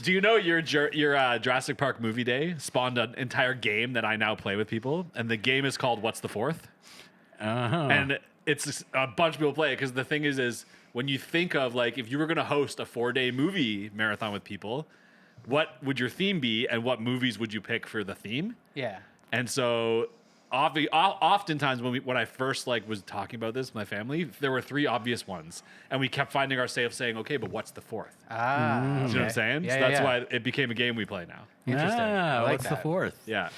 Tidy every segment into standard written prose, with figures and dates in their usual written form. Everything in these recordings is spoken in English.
Do you know your Jurassic Park movie day spawned an entire game that I now play with people, and the game is called What's the Fourth? And it's a bunch of people play it because the thing is when you think of like if you were going to host a 4-day movie marathon with people, what would your theme be, and what movies would you pick for the theme? Yeah. And so, oftentimes when I first was talking about this with my family, there were 3 obvious ones, and we kept finding ourselves saying, "Okay, but what's the 4th?" Okay. You know what I'm saying? Yeah, so that's yeah. why it became a game we play now. Interesting. I like what's the that. 4th? Yeah.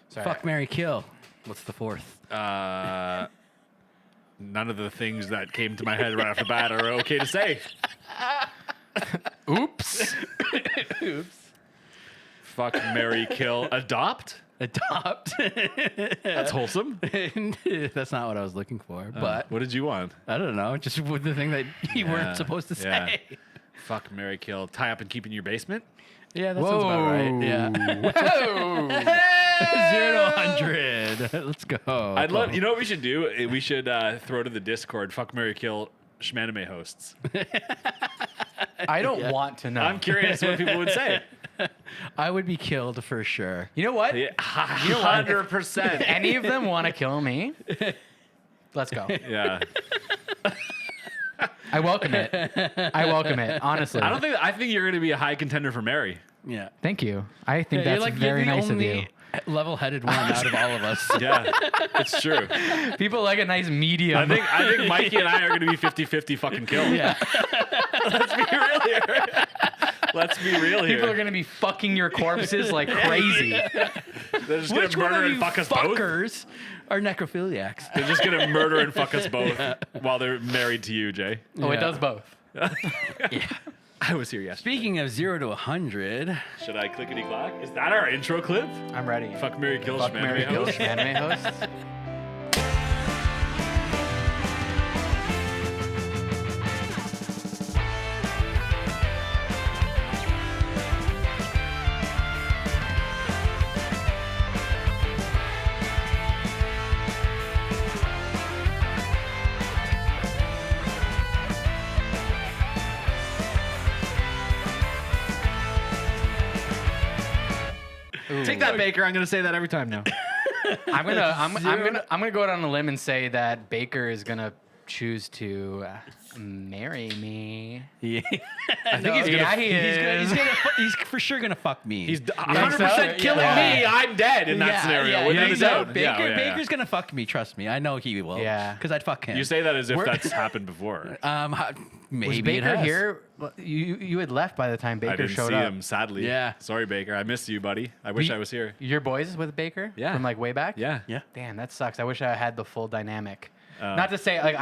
Sorry. Fuck, marry, kill. What's the 4th? None of the things that came to my head right off the bat are okay to say. Oops. Oops. Fuck, marry, kill, adopt. Adopt. That's wholesome. That's not what I was looking for. But What did you want? I don't know. Just with the thing that you weren't supposed to say. Yeah. Fuck, marry, kill, tie up and keep in your basement. Yeah, that sounds about right. Yeah. Whoa. 0 to 100. Let's go. I'd love. You know what we should do? We should throw to the Discord. Fuck, marry, kill, Shmanime hosts. I don't want to know. I'm curious what people would say. I would be killed for sure. You know what? Yeah, 100%. Any of them want to kill me? Let's go. Yeah. I welcome it. I welcome it. Honestly. I think you're going to be a high contender for Mary. Yeah. Thank you. I think You're that's very you're the nice of you. only level-headed one out of all of us. Yeah, it's true. People like a nice medium. I think Mikey and I are going to be 50-50 fucking killed. Yeah. Let's be real here. Let's be real here. People are gonna be fucking your corpses like crazy. They're just going Which to one murder of and you fuck us both. fuckers are necrophiliacs? They're just going to murder and fuck us both while they're married to you, Jay. Oh, it Yeah. does both. Yeah. I was here yesterday. Speaking of 0 to 100, Should I clickety clack? Is that our intro clip? I'm ready. Fuck, marry, kill, Fuck, marry, Shmanime kill, host. anime hosts. Take that, Baker. I'm going to say that every time now. I'm gonna go out on a limb and say that Baker is gonna choose to marry me. yeah. I think he's for sure gonna fuck me. He's 100% killing Yeah. me. I'm dead in that scenario. Yeah, without a he's doubt. Baker's gonna fuck me. Trust me. I know he will. Yeah. Because I'd fuck him. You say that as if We're- that's happened before. Maybe Was it Baker has. here? Well, you had left by the time I Baker didn't showed see up. him, sadly. Yeah. Sorry, Baker. I missed you, buddy. I wish We- I was here. Your boys with Baker? Yeah. From like way back? Yeah. Yeah. Damn, that sucks. I wish I had the full dynamic. Not to say like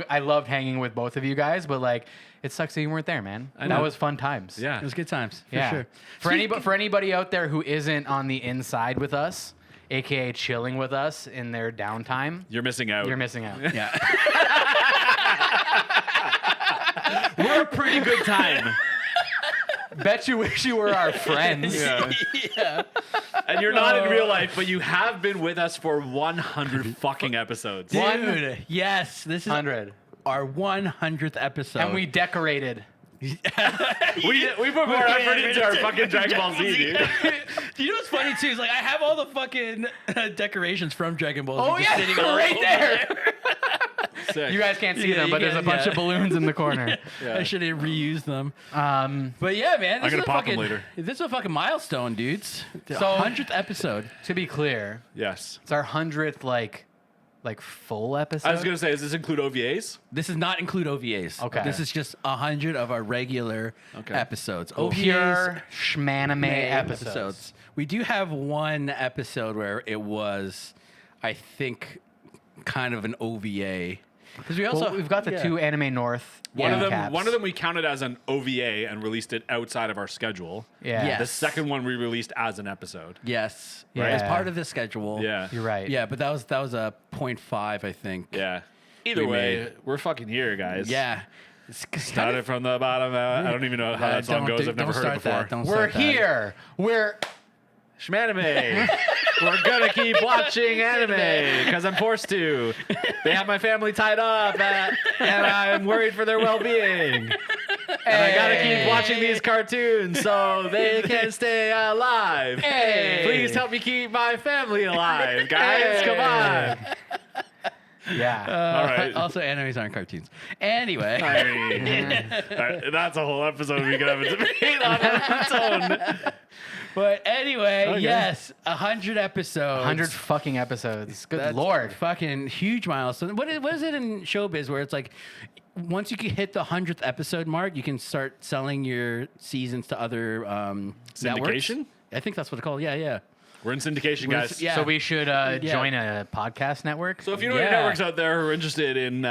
I loved hanging with both of you guys, but like it sucks that you weren't there, man. know. That was fun times. Yeah. It was good times. For Yeah. sure. For anybody out there who isn't on the inside with us, aka chilling with us in their downtime, You're missing out. you're missing out. Yeah. We're a pretty good time. Bet you wish you were our friends. Yeah. yeah. And you're not in real life, but you have been with us for 100 fucking episodes. Dude, yes. This is 100. our 100th episode. And we decorated. We put more effort into our fucking Dragon Ball Z, dude. You know what's funny too is like I have all the fucking decorations from Dragon Ball Z. Oh just yeah, sitting all right over there. Sick. You guys can't see Yeah, them, you but there's a can, bunch yeah. of balloons in the corner. Yeah. I should have reused them. Um, But yeah, man, this gonna is a pop 'em fucking, later. This is a fucking milestone, dudes. The So- 100th episode. to be clear, Yes. it's our 100th like full episode. I was going to say, does this include OVAs? This does not include OVAs. Okay. This is just 100 of our regular Okay. episodes. Cool. OVAs pure schmanime episodes. We do have one episode where it was, I think, kind of an OVA. Because we also Well, we've got the two Anime North One recaps. of them we counted as an OVA and released it outside of our schedule. Yeah. Yes. The second one we released as an episode. Yes, Yeah. as part of the schedule. Yeah. You're right. Yeah, but that was a 0.5, I think. Yeah. Either We way, made- we're fucking here, guys. Yeah. It's Started from the bottom. I don't even know how that song goes. I've never heard it before. We're here. We're Shmanime. We're gonna keep watching anime because I'm forced to. They have my family tied up, and I'm worried for their well-being. And I gotta keep watching these cartoons so they can stay alive. Hey. Please help me keep my family alive, guys. Come on. Yeah. All right. Also, animes aren't cartoons. Anyway. I mean, that's a whole episode we could have a debate on its own. But anyway, Okay. yes, 100 episodes. 100 fucking episodes. Good That's lord. fucking huge milestone. What is it in showbiz where it's like, once you can hit the 100th episode mark, you can start selling your seasons to other networks? Syndication? I think that's what it's called. Yeah. We're in syndication, guys. Yeah. So we should join a podcast network. So if you know any Yeah. networks out there who are interested in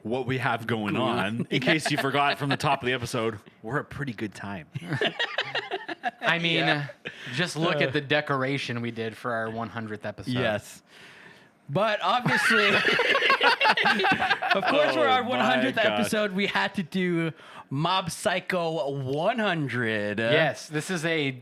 what we have going on, in case you forgot from the top of the episode, we're a pretty good time. I mean, just look at the decoration we did for our 100th episode. Yes. But obviously, of course, for our Oh 100th my God. episode, we had to do Mob Psycho 100. Yes, this is a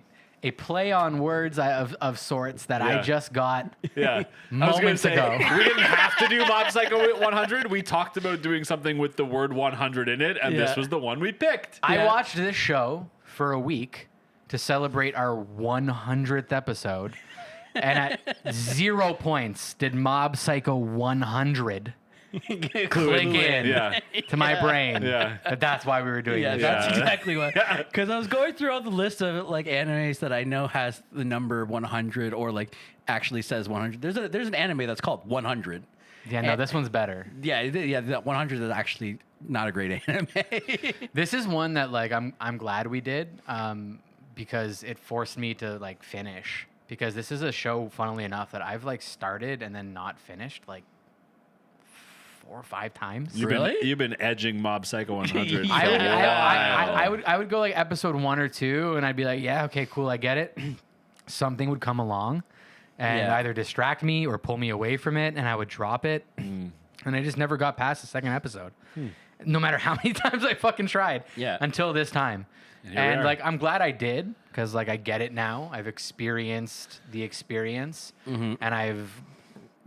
play on words of sorts that I Yeah. just got. Yeah. I was gonna Moments say, ago. we didn't have to do Mob Psycho 100. We talked about doing something with the word 100 in it, and this Yeah. was the one we picked. I Yeah. watched this show for a week to celebrate our 100th episode, and at 0 points did Mob Psycho 100 click in Yeah. to my brain. Yeah. That's why we were doing Yeah, this. that's Yeah. exactly what. Because I was going through all the list of like animes that I know has the number 100 or like actually says 100. There's an anime that's called 100. Yeah, no, this one's better. Yeah, that 100 is actually not a great anime. This is one that like I'm glad we did because it forced me to like finish, because this is a show, funnily enough, that I've like started and then not finished like 4 or 5 times. You've been edging Mob Psycho 100. Yeah. I would, for a I while. would go like episode 1 or 2, and I'd be like, yeah, okay, cool, I get it. Something would come along and Yeah. either distract me or pull me away from it, and I would drop it. And I just never got past the second episode, no matter how many times I fucking tried. Yeah. Until this time, here we and are. like I'm glad I did, because like I get it now. I've experienced the experience, and I've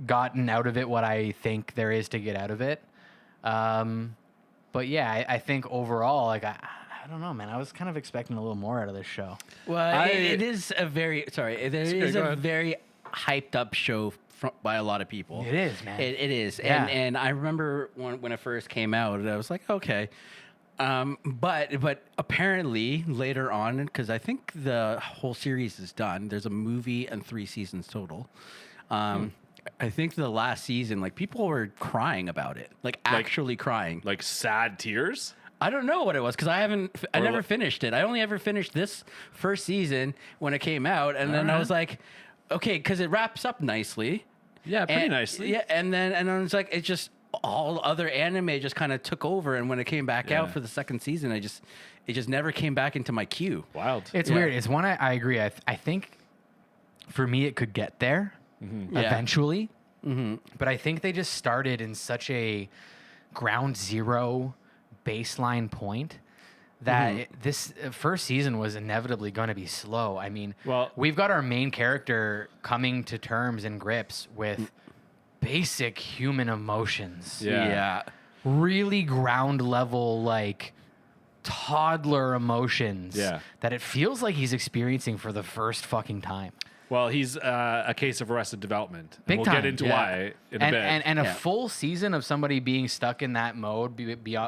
gotten out of it what I think there is to get out of it. But yeah, I think overall, like I don't know, man. I was kind of expecting a little more out of this show. Well, it is a very go ahead. very hyped up show by a lot of people. It is, man. It is, Yeah. and I remember when it first came out, I was like, okay. But apparently later on, because I think the whole series is done. There's a movie and 3 seasons total. I think the last season, like people were crying about it, like actually crying. Like sad tears? I don't know what it was because I never like- finished it. I only ever finished this first season when it came out, and then I Alright. was like, okay, because it wraps up nicely. Yeah, pretty And- nicely. Yeah, and then it's like it just all other anime just kind of took over, and when it came back out Yeah. for the second season, it just never came back into my queue. Wild. It's Yeah. weird. It's one I agree. I think for me it could get there Yeah. eventually, but I think they just started in such a ground zero baseline point that this first season was inevitably going to be slow. I mean, Well- we've got our main character coming to terms and grips with basic human emotions. Yeah. Really ground level, like toddler emotions Yeah. that it feels like he's experiencing for the first fucking time. Well, he's a case of Arrested Development. And Big we'll time, get into yeah. why in a And, bit. and a Yeah. full season of somebody being stuck in that mode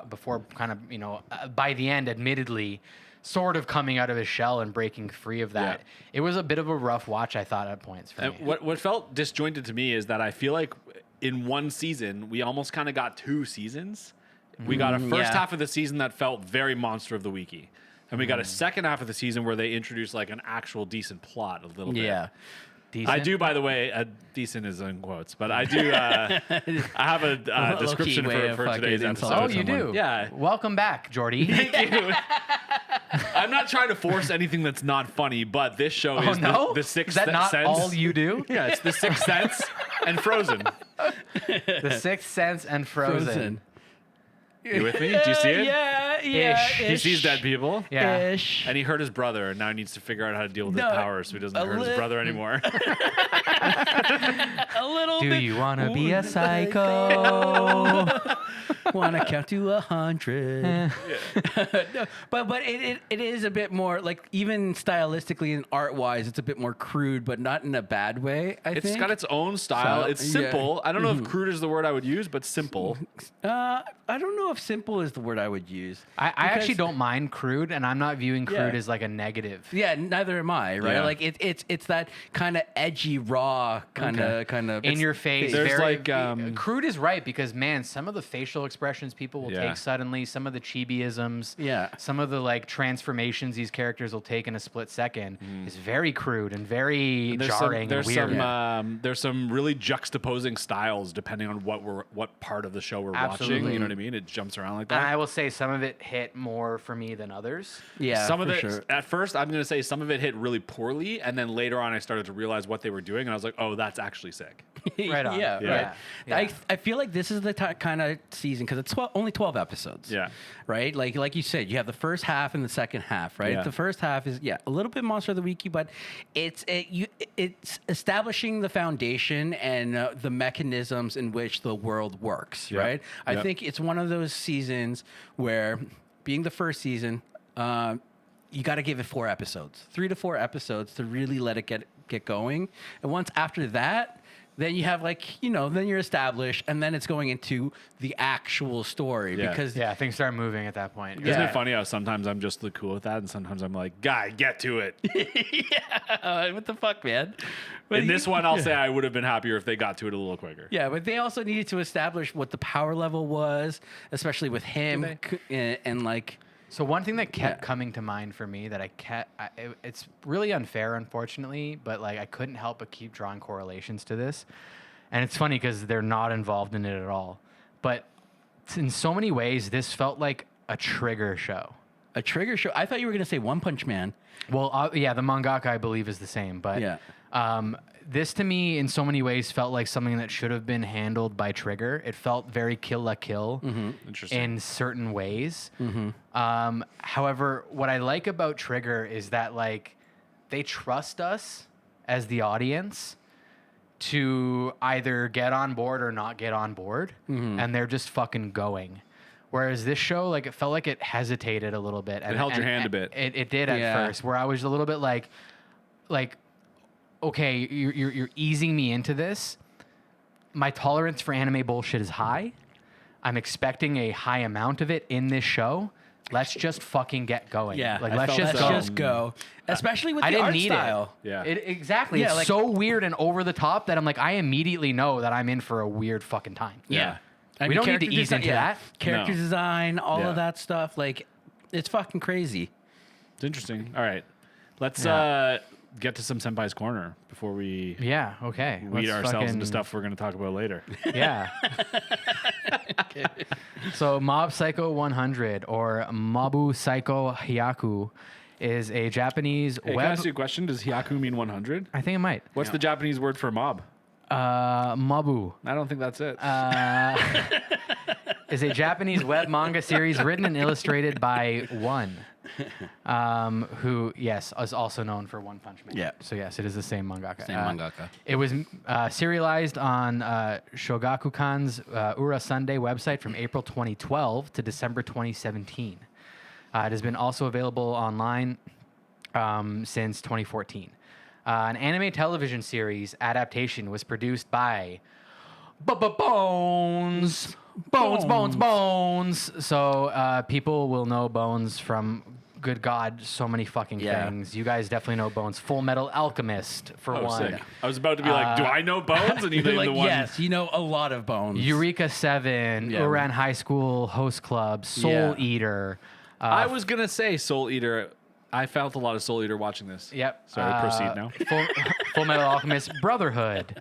before kind of, by the end, admittedly, sort of coming out of his shell and breaking free of that. Yeah. It was a bit of a rough watch, I thought, at points for And me. what felt disjointed to me is that I feel like in one season, we almost kind of got 2 seasons. We got a first yeah. half of the season that felt very Monster of the Weeky. And we got a second half of the season where they introduced like an actual decent plot a little bit. Yeah. Decent? I do, by the way, decent is in quotes, but I do. I have a Low-key description way of for fucking today's insulting episode. Oh, you someone. do? Yeah. Welcome back, Jordy. Thank you. I'm not trying to force anything that's not funny, but this show Oh, is no? the Sixth Is that not Sense. all you do? Yeah, it's the Sixth Sense and Frozen. The Sixth Sense and Frozen. You with me? Do you see it? Yeah, Ish. He sees dead people. Yeah. Ish. And he hurt his brother, and now he needs to figure out how to deal with his No, power so he doesn't a hurt his lit- brother anymore. A little Do bit. you want to be a psycho? Wanna count to 100. No, but it is a bit more like even stylistically and art wise, it's a bit more crude, but not in a bad way. I think It's got its own style. So, It's simple. yeah. I don't know if crude is the word I would use, but simple. I don't know if simple is the word I would use. I actually Because- don't mind crude, and I'm not viewing crude Yeah. as like a negative. Yeah, neither am I. Right? Yeah. Like it's that kind of edgy, raw kind of In your face. There's very, like, crude is right because man, some of the facial expressions people will Yeah. take suddenly, some of the chibi-isms, Yeah. some of the like transformations these characters will take in a split second is very crude and very jarring and weird. There's some really juxtaposing styles depending on what part of the show we're watching. Absolutely. You know what I mean? It jumps around like And that. I will say some of it hit more for me than others. Yeah, some of for it sure. at first I'm gonna say some of it hit really poorly, and then later on I started to realize what they were doing, and I was like, oh, that's actually sick. Right on. Yeah, Yeah. right. Yeah. I feel like this is the kind of season because it's only 12 episodes. Yeah. Right. Like you said, you have the first half and the second half. Right. Yeah. The first half is a little bit Monster of the Weeky, but it's establishing the foundation and the mechanisms in which the world works. Yeah. Right. I Yeah. think it's one of those seasons where, being the first season, you got to give it 4 episodes, 3 to 4 episodes to really let it get going. And once after that, then you have then you're established, and then it's going into the actual story Yeah. because Yeah, things start moving at that point. Isn't Yeah. it funny how sometimes I'm just cool with that, and sometimes I'm like, guy, get to it. what the fuck, man? In this one, I'll say I would have been happier if they got to it a little quicker. Yeah, but they also needed to establish what the power level was, especially with him and like. So one thing that kept Yeah. coming to mind for me that it's really unfair, unfortunately, but like I couldn't help but keep drawing correlations to this. And it's funny because they're not involved in it at all. But in so many ways, this felt like a Trigger show. A Trigger show. I thought you were going to say One Punch Man. Well, yeah, the mangaka I believe is the same, but Yeah. this to me in so many ways felt like something that should have been handled by Trigger. It felt very Kill la Kill Interesting. in certain ways. However, what I like about Trigger is that like they trust us as the audience to either get on board or not get on board, and they're just fucking going. Whereas this show, like, it felt like it hesitated a little bit. And, held your and- hand a bit. It did at Yeah. first, where I was a little bit like, okay, you're easing me into this. My tolerance for anime bullshit is high. I'm expecting a high amount of it in this show. Let's just fucking get going. Yeah, like I let's felt just that. go. Just go. Especially with I the didn't art need style. it. Yeah. Exactly. Yeah, It's like- so weird and over the top that I'm like, I immediately know that I'm in for a weird fucking time. Yeah. We don't need to character ease into that. Character No. design, all Yeah. of that stuff. Like, it's fucking crazy. It's interesting. All right. Let's Yeah. get to some Senpai's Corner before we Yeah. Okay. weed Let's ourselves into fucking- stuff we're going to talk about later. Yeah. So Mob Psycho 100 or Mabu Psycho Hyaku is a Japanese Hey, can I ask you a question? Does Hyaku mean 100? I think it might. What's the Japanese word for mob? Mabu I don't think that's it. is a Japanese web manga series written and illustrated by One, who, yes, is also known for One Punch Man. Yeah. So, yes, it is the same mangaka. Same mangaka. It was serialized on Shogakukan's Ura Sunday website from April 2012 to December 2017. It has been also available online since 2014. An anime television series adaptation was produced by Bones. So people will know Bones from, good God, so many fucking Yeah. things. You guys definitely know Bones. Full Metal Alchemist, for Oh, one. sick. I was about to be like, do I know Bones? And you You're named like, the one. yes, you know a lot of Bones. Eureka 7, Yeah. Uran High School Host Club, Soul Yeah. Eater. I was going to say Soul Eater. I felt a lot of Soul Eater watching this. Yep. Sorry, proceed now. Full Metal Alchemist, Brotherhood,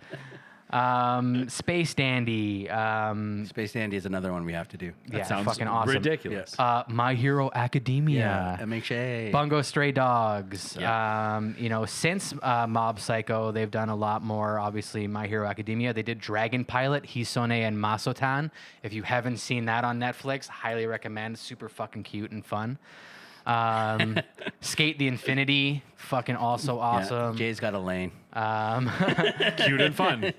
Space Dandy, Space Dandy is another one we have to do. yeah, Sounds fucking awesome. ridiculous. My Hero Academia. MHA. Bungo Stray Dogs. Yeah. Since Mob Psycho, they've done a lot more. Obviously, My Hero Academia. They did Dragon Pilot, Hisone, and Masotan. If you haven't seen that on Netflix, highly recommend. Super fucking cute and fun. Skate the Infinity, fucking also Yeah, awesome. Jay's got a lane. Cute and fun.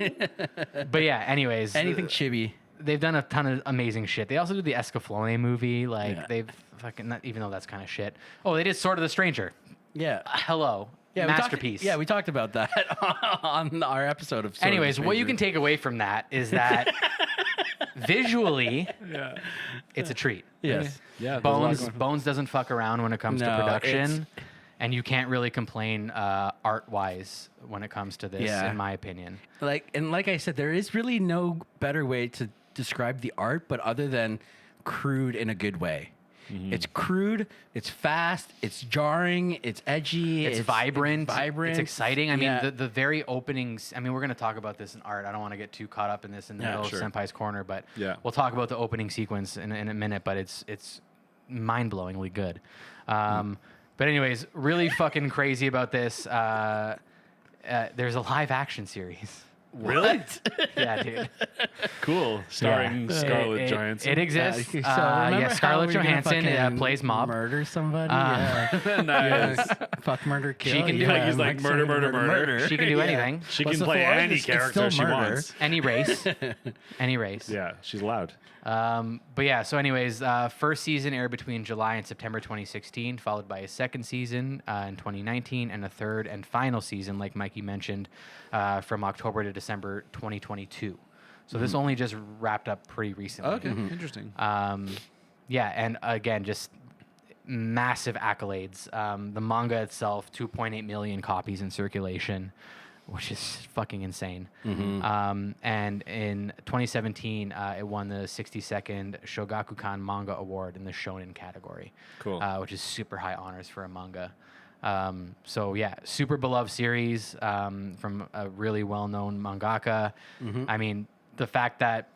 But yeah, anyways, Anything chibi. they've done a ton of amazing shit. They also did the Escaflowne movie. Like Yeah. they've fucking not, even though that's kind of shit. Oh, they did Sword of the Stranger. Yeah. Hello. Yeah, Masterpiece. we talked about that on our episode of. Sword of the Anyways, what you Stranger. can take away from that is that visually, Yeah. it's a treat. Yes. Yeah. there's a lot Bones going on. Bones doesn't fuck around when it comes to No, production, and you can't really complain art wise when it comes to this, Yeah. in my opinion. Like I said, there is really no better way to describe the art, but other than crude in a good way. It's crude, it's fast, it's jarring, it's edgy, It's vibrant, vibrant, it's exciting. I mean, Yeah. the very openings. I mean, we're going to talk about this in art. I don't want to get too caught up in this in the Yeah, middle sure. of Senpai's Corner, but Yeah. we'll talk about the opening sequence in a minute. But it's mind-blowingly good. But anyways, really fucking crazy about this. There's a live action series. Really? Yeah, dude. Cool. Starring Yeah. Scarlett It Johansson. exists. remember Yeah, how Scarlett we're gonna Johansson fucking plays Mob. murder somebody. Yeah. Nice. Fuck, murder, kill. She can do yeah, it. He's like, Mike murder, murder. She can do Yeah. anything. She What's can the play floor? any It's character still she murder. wants. Any race. Any race. Yeah, she's loud. But yeah, so anyways, first season aired between July and September 2016, followed by a second season in 2019, and a third and final season, like Mikey mentioned, from October to December 2022. So this only just wrapped up pretty recently. Okay, interesting. Yeah, and again, just massive accolades. The manga itself, 2.8 million copies in circulation, which is fucking insane. And in 2017, it won the 62nd Shogakukan Manga Award in the Shonen category. Cool. Which is super high honors for a manga. So yeah, super beloved series from a really well-known mangaka. I mean, the fact that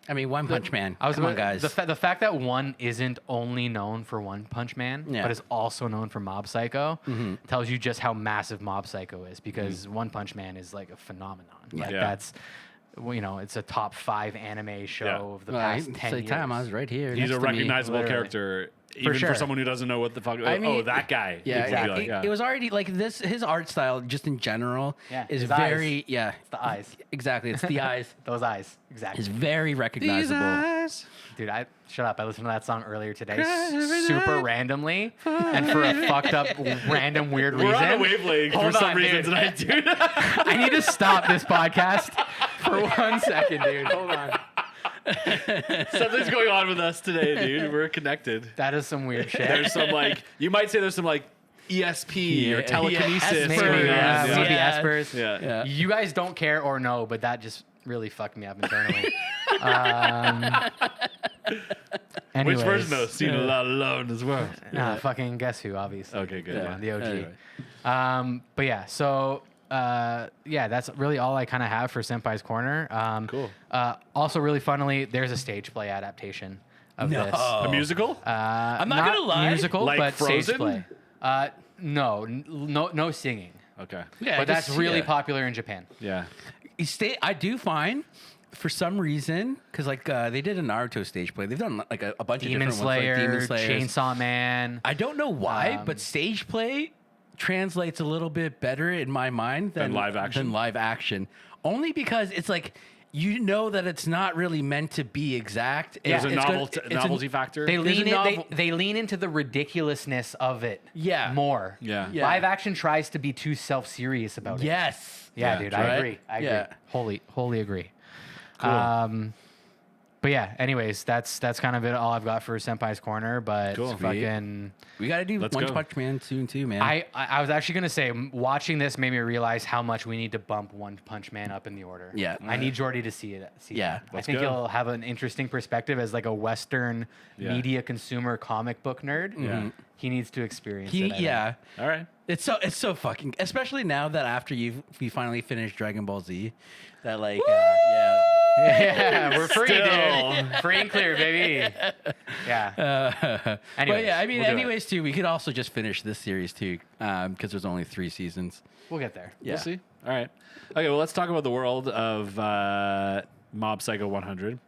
I mean, One Punch Man. I was Come on, about- guys. The fact that one isn't only known for One Punch Man, Yeah. but is also known for Mob Psycho, tells you just how massive Mob Psycho is. Because One Punch Man is like a phenomenon. Like Yeah. that's, well, you know, it's a top 5 anime show Yeah. of the Well, past 10 years. Time, I was right here. He's next a to me. recognizable literally. character, even for sure. someone who doesn't know what the fuck. I mean, that guy. Yeah, You'd be yeah. like, It was already like this. His art style, just in general, Yeah, is his very eyes. yeah. It's the eyes. Exactly, it's the eyes. Those eyes. Exactly. It's very recognizable. Dude, shut up. I listened to that song earlier today super randomly and for a fucked up, random, weird reason. We're on a wavelength for Hold some on, reason dude. tonight, dude. I need to stop this podcast for 1 second, dude. Hold on. Something's going on with us today, dude. We're connected. That is some weird shit. There's some like, you might say there's some like ESP or Yeah. telekinesis Yeah. Maybe, going on. yeah, Yeah. maybe Yeah. Espers. Yeah. Yeah. You guys don't care or know, but that just really fucked me up internally. Which Anyways, version though? Seen a lot alone as well. Nah, fucking guess who, obviously. Okay, good. Yeah. The OG. Anyway. But yeah, so yeah, that's really all I kind of have for Senpai's Corner. Cool. Also, really funnily, there's a stage play adaptation of No. this. A musical? I'm not gonna lie. musical, Like but stage Frozen? play. No singing. Okay. Yeah, But that's just- really yeah. popular in Japan. Yeah. I do find, for some reason, because like they did a Naruto stage play. They've done like a bunch Demon of different ones, like Demon Slayer, Slayer, Chainsaw Man. I don't know why, but stage play translates a little bit better in my mind Than live action? Than live action, only because it's like you know that it's not really meant to be exact. There's a It's gonna- novelty, it's a- novelty factor. They There's lean a in. novel- They lean into the ridiculousness of it. Yeah. More. Yeah. Yeah. Live action tries to be too self-serious about it. Yes. Yeah, Yeah, dude, right? I agree. I agree. Yeah. Wholly agree. Cool. But yeah, anyways, that's kind of it. All I've got for Senpai's Corner. But Cool. fucking, We got to do Let's One go. Punch Man soon too, man. I was actually gonna say, watching this made me realize how much we need to bump One Punch Man up in the order. Yeah. I need Jordy to see it. Yeah. that. I Let's think go. he'll have an interesting perspective as like a Western Yeah. media consumer comic book nerd. Yeah. He needs to experience it. I think. yeah. All right. It's so fucking, especially now that after we finally finished Dragon Ball Z, that like yeah. Yeah, we're free, Still. dude. Free and clear, baby. Yeah. But Anyways, yeah, I mean, we'll do it. anyways, too, we could also just finish this series too, because there's only 3 seasons. We'll get there. Yeah. We'll see. All right. Okay, well, let's talk about the world of Mob Psycho 100.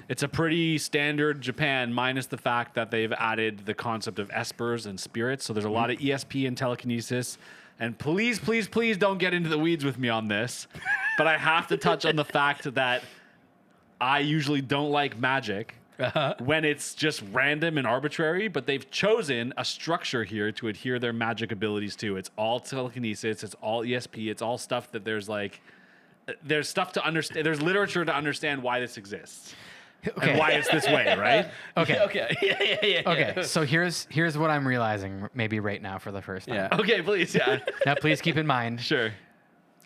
It's a pretty standard Japan, minus the fact that they've added the concept of espers and spirits. So there's a lot of ESP and telekinesis. And please, please, please don't get into the weeds with me on this. But I have to touch on the fact that I usually don't like magic when it's just random and arbitrary, but they've chosen a structure here to adhere their magic abilities to. It's all telekinesis, it's all ESP, it's all stuff that there's stuff to understand. There's literature to understand why this exists and why it's this way, right? Okay. Okay. Yeah. Okay. So here's what I'm realizing maybe right now for the first time. Yeah. Okay, please, yeah. Now, please keep in mind, Sure.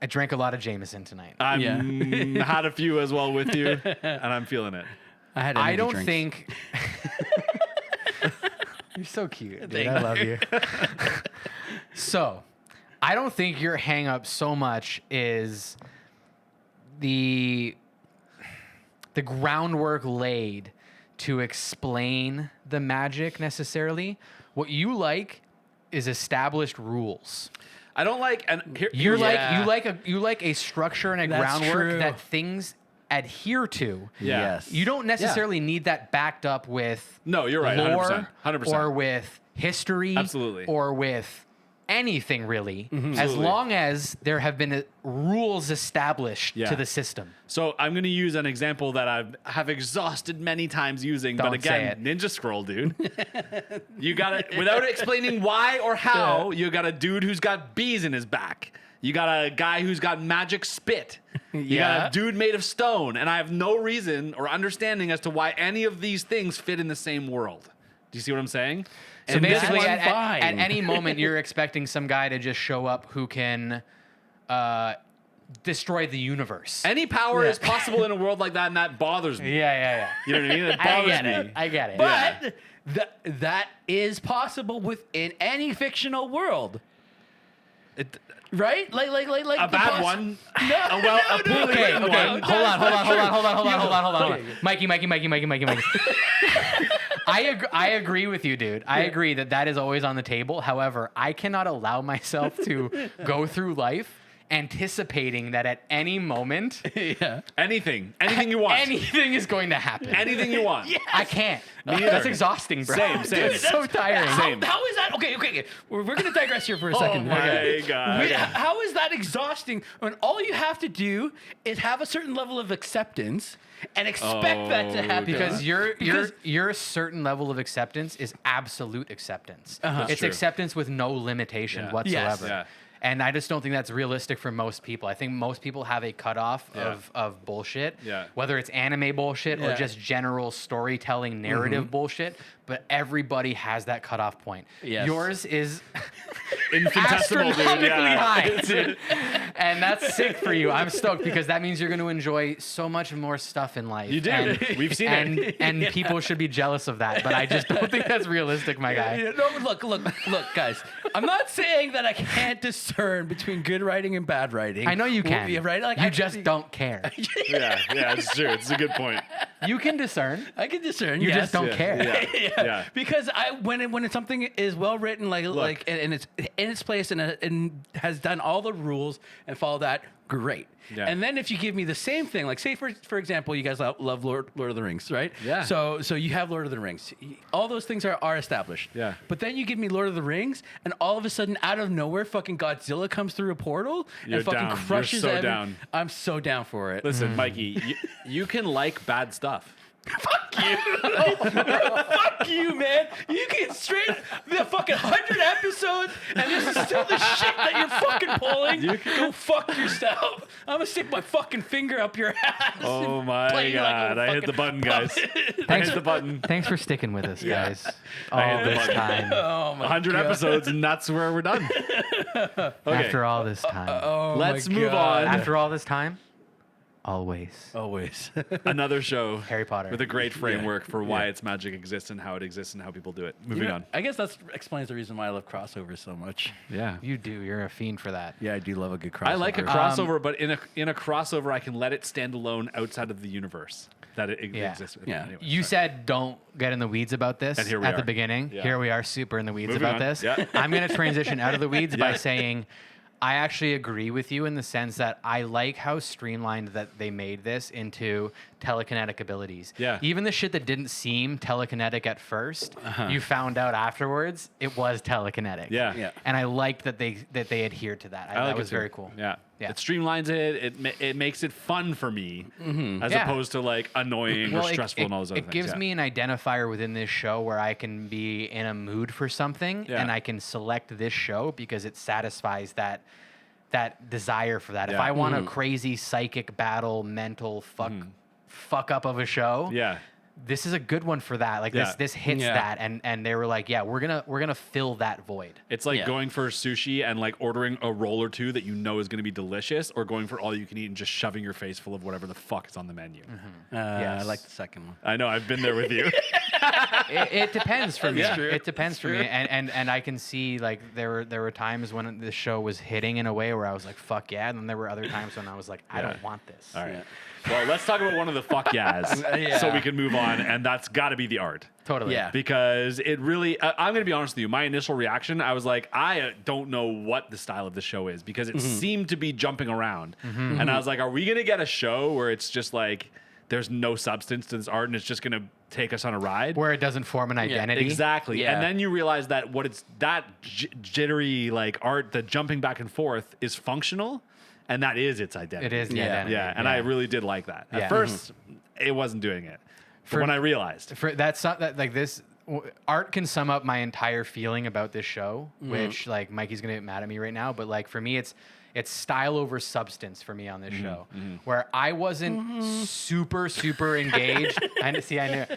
I drank a lot of Jameson tonight. I'm Yeah. had a few as well with you, and I'm feeling it. I don't think. You're so cute, dude. I love you. So, I don't think your hang up so much is the groundwork laid to explain the magic necessarily. What you like is established rules. I don't like, and here, You're Yeah. you like a structure and a That's groundwork true. that things adhere to. Yeah. Yes. You don't necessarily need that backed up with No, you're right, lore 100%, 100%. or with history Absolutely. or with anything really, as Absolutely. long as there have been rules established Yeah. to the system. So I'm going to use an example that I have exhausted many times using, but Don't say again, it. Ninja Scroll, dude. You got it without explaining why or how. You got a dude who's got bees in his back. You got a guy who's got magic spit. You got Yeah. a dude made of stone, and I have no reason or understanding as to why any of these things fit in the same world. Do you see what I'm saying? So And this basically, one- at any moment, you're expecting some guy to just show up who can destroy the universe. any power is possible in a world like that, and that bothers me. Yeah. You know what I mean? It I bothers get me. it. I get it. But that is possible within any fictional world, It- right? Like a the bad one. No, A poorly Okay, written okay. one. Hold on. Mikey. I agree with you, dude. I agree that is always on the table. However, I cannot allow myself to go through life anticipating that at any moment Yeah. Anything you want. anything is going to happen. Anything you want. I can't. neither. That's exhausting, bro. Same. It's so tiring. Same. How is that? Okay. We're going to digress here for a second. Oh my Okay. God. Wait, how is that exhausting when all you have to do is have a certain level of acceptance and expect that to happen? Because Because- your certain level of acceptance is absolute acceptance. That's It's true. acceptance with no limitation Yeah. whatsoever. Yes. Yeah. And I just don't think that's realistic for most people. I think most people have a cutoff Yeah. of bullshit, Yeah. whether it's anime bullshit or Yeah. just general storytelling narrative bullshit. But everybody has that cutoff point. Yes. Yours is Infinitesimal, dude. astronomically Yeah. high, dude. And that's sick for you. I'm stoked because that means you're going to enjoy so much more stuff in life. You do. And, We've seen it. and people should be jealous of that. But I just don't think that's realistic, my guy. Yeah, no, look, guys. I'm not saying that I can't discern between good writing and bad writing. I know you can. Yeah, right? Like, You just don't care. Yeah, it's true. It's a good point. You can discern. I can discern. You yes. just don't Yeah, care. yeah. Because when something is well written, and it's in its place and has done all the rules and follow that, great. Yeah. And then if you give me the same thing, like say for example, you guys love Lord of the Rings, right? Yeah. So you have Lord of the Rings. All those things are established. Yeah. But then you give me Lord of the Rings, and all of a sudden, out of nowhere, fucking Godzilla comes through a portal You're and fucking down. You're crushes so every- down. I'm so down for it. Listen, Mikey, you can like bad stuff. Fuck you, man. You can straight the fucking 100 episodes, and this is still the shit that you're fucking pulling. Go fuck yourself. I'm gonna stick my fucking finger up your ass. Oh and my play you like a God. I hit the fucking button, guys. puppet. I hit the button. Thanks for sticking with us, Yeah. guys. I All hit the this button. time. Oh my 100 God. episodes, and that's where we're done. Okay. After all this time. Oh Let's my move God. on. After all this time, always. Always. Another show. Harry Potter. With a great framework for why its magic exists and how it exists and how people do it. Moving on. I guess that explains the reason why I love crossovers so much. Yeah. You do. You're a fiend for that. Yeah, I do love a good crossover. I like a crossover, but in a crossover, I can let it stand alone outside of the universe that it Yeah. exists with. Yeah. Anyway, You sorry. said don't get in the weeds about this And here we at are. the beginning. Yeah. Here we are super in the weeds Moving about on. this. Yeah. I'm going to transition out of the weeds by Yeah. saying I actually agree with you in the sense that I like how streamlined that they made this into telekinetic abilities. Yeah. Even the shit that didn't seem telekinetic at first, you found out afterwards it was telekinetic. Yeah. Yeah. And I liked that they adhered to that. I like that it was too. very cool. Yeah. Yeah. It streamlines it. It makes it fun for me, as Yeah. opposed to like annoying or stressful and all those other it things. gives me an identifier within this show where I can be in a mood for something, Yeah. and I can select this show because it satisfies that desire for that. If Yeah. I want a crazy psychic battle, mental fuck up of a show, Yeah. this is a good one for that. Like Yeah. this hits Yeah. that, and they were like, yeah, we're gonna fill that void. It's like Yeah. going for sushi and like ordering a roll or two that you know is going to be delicious, or going for all you can eat and just shoving your face full of whatever the fuck is on the menu. I Yes. like the second one. I know, I've been there with you. It depends for me. That's true. It depends for me, and I can see like there were times when the show was hitting in a way where I was like, fuck yeah, and then there were other times when I was like, I Yeah. don't want this. All right. Well, let's talk about one of the fuck yeahs Yeah. so we can move on, and that's got to be the art. Totally. Yeah. Because it really, I'm going to be honest with you, my initial reaction, I was like, I don't know what the style of the show is, because it seemed to be jumping around. And I was like, are we going to get a show where it's just like, there's no substance to this art and it's just going to take us on a ride? Where it doesn't form an identity. Exactly. Yeah. And then you realize that what it's that jittery like art, the jumping back and forth is functional, and that is its identity. It is the Yeah. identity. Yeah, and I really did like that. At Yeah. first, it wasn't doing it. But when I realized. For that's not that like this art can sum up my entire feeling about this show, which like Mikey's gonna get mad at me right now, but like for me it's style over substance for me on this show, where I wasn't super engaged. I knew.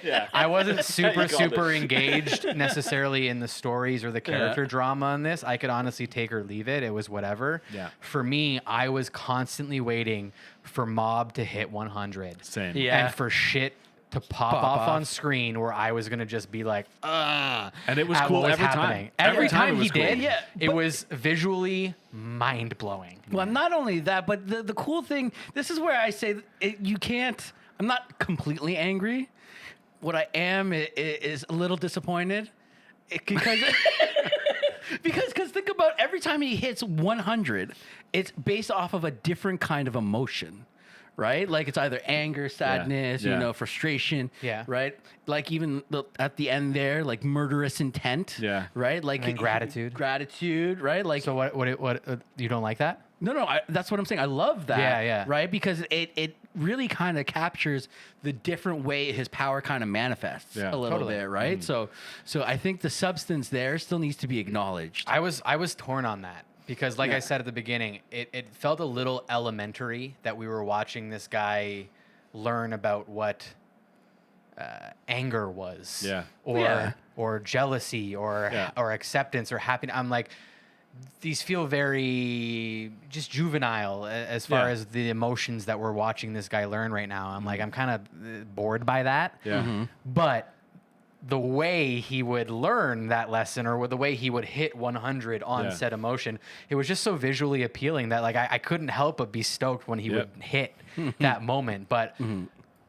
Yeah. I wasn't super You called it. engaged necessarily in the stories or the character drama on this. I could honestly take or leave it. It was whatever. Yeah. For me, I was constantly waiting for Mob to hit 100. Same. Yeah. And for shit to pop off on screen where I was gonna just be like, ugh. And it was at cool what was every time. happening. Every Every time time it he was cool. did, Yeah, it but- was visually mind blowing. Well, not only that, but the cool thing, this is where I say you can't, I'm not completely angry. What I am is a little disappointed because because think about every time he hits 100, it's based off of a different kind of emotion. Right? Like it's either anger, sadness, Yeah. you know, frustration. Yeah. Right? Like even at the end there, like murderous intent. Yeah. Right? Like And gratitude. Gratitude, right? Like So what you don't like that? no, that's what I'm saying. I love that. Yeah, yeah. Right? Because it really kind of captures the different way his power kind of manifests Yeah. a little Totally. bit, right? So I think the substance there still needs to be acknowledged. I was torn on that because, like I said at the beginning, it felt a little elementary that we were watching this guy learn about what anger was, Yeah. or Yeah. or jealousy, or Yeah. or acceptance, or happiness. I'm like, these feel very just juvenile as far Yeah. as the emotions that we're watching this guy learn right now. I'm like, I'm kind of bored by that. Yeah. But the way he would learn that lesson, or the way he would hit 100 on Yeah. said emotion, it was just so visually appealing that like I couldn't help but be stoked when he would hit that moment. But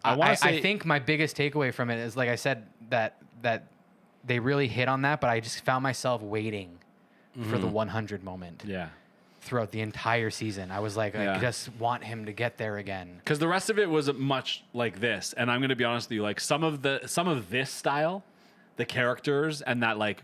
I wanna say- I think my biggest takeaway from it is, like I said, that they really hit on that, but I just found myself waiting for the 100 moment Yeah. throughout the entire season. I was like, I Yeah. just want him to get there again. Because the rest of it was much like this, and I'm going to be honest with you, like some of this style, the characters and that like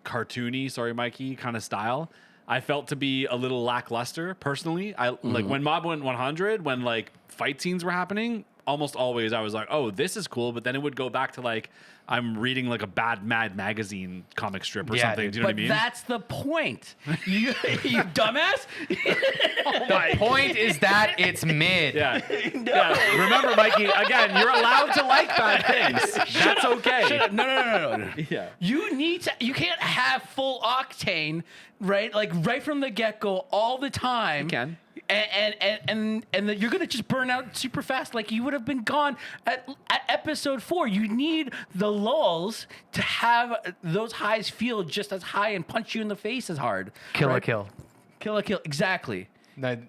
cartoony, sorry Mikey, kind of style, I felt to be a little lackluster personally. I like when Mob went 100, when like fight scenes were happening, almost always I was like, oh, this is cool, but then it would go back to like I'm reading like a bad Mad Magazine comic strip or Yeah, something. dude. Do you know But what I mean? that's the point. You dumbass. The point is that it's mid. Yeah. Yeah. Remember, Mikey, again, you're allowed to like bad things. That's okay. Shut up. No. Yeah. You can't have full octane, right? Like right from the get go all the time. You can. And that you're gonna just burn out super fast. Like you would have been gone at episode 4. You need the lulls to have those highs feel just as high and punch you in the face as hard. Kill a right? kill. Kill a kill. Exactly. That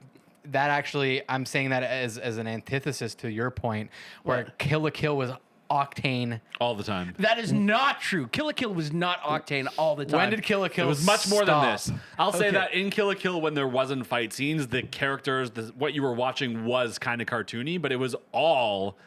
actually, I'm saying that as an antithesis to your point, where What? Kill a Kill was octane. All the time. That is not true. Kill a Kill was not octane all the time. When did Kill a Kill? It was much more than stop? this. I'll say Okay. that in Kill la Kill, when there wasn't fight scenes, the characters, what you were watching was kind of cartoony, but it was all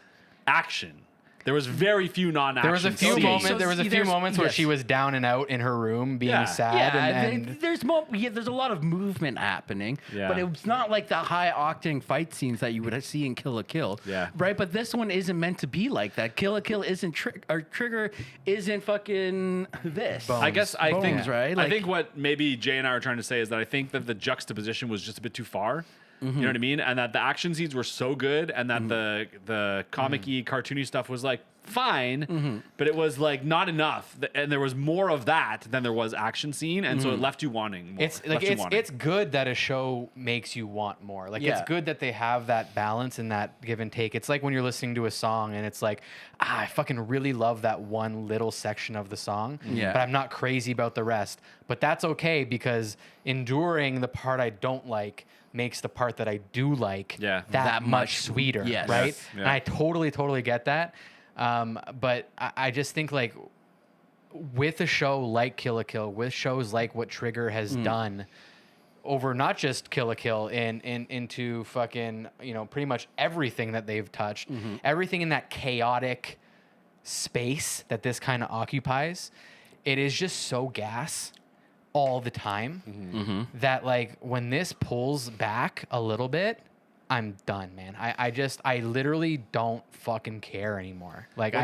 action. There was very few non-action. There was a few scenes. moments. There was a few there's- moments where yes. she was down and out in her room, being Yeah. sad, Yeah, and there's a lot of movement happening, Yeah. but it's not like the high octane fight scenes that you would see in Kill la Kill. Yeah. Right, but this one isn't meant to be like that. Kill la Kill isn't Trigger isn't fucking this. Bones. I guess I think Bones, right? I Like- think what maybe Jay and I are trying to say is that I think that the juxtaposition was just a bit too far. You know what I mean? And that the action scenes were so good, and that the comic-y, cartoony stuff was like fine, but it was like not enough. And there was more of that than there was action scene, and so it left you wanting more. it's like it's good that a show makes you want more. Like Yeah. it's good that they have that balance and that give and take. It's like when you're listening to a song and it's like, I fucking really love that one little section of the song, Yeah. but I'm not crazy about the rest. But that's okay because enduring the part I don't like makes the part that I do like that much sweeter, Yes. right? Yes. Yeah. And I totally get that. But I just think like with a show like Kill la Kill, with shows like what Trigger has done over not just Kill la Kill into fucking, pretty much everything that they've touched, everything in that chaotic space that this kind of occupies, it is just so gas all the time that like when this pulls back a little bit, I'm done, man. I literally don't fucking care anymore. Like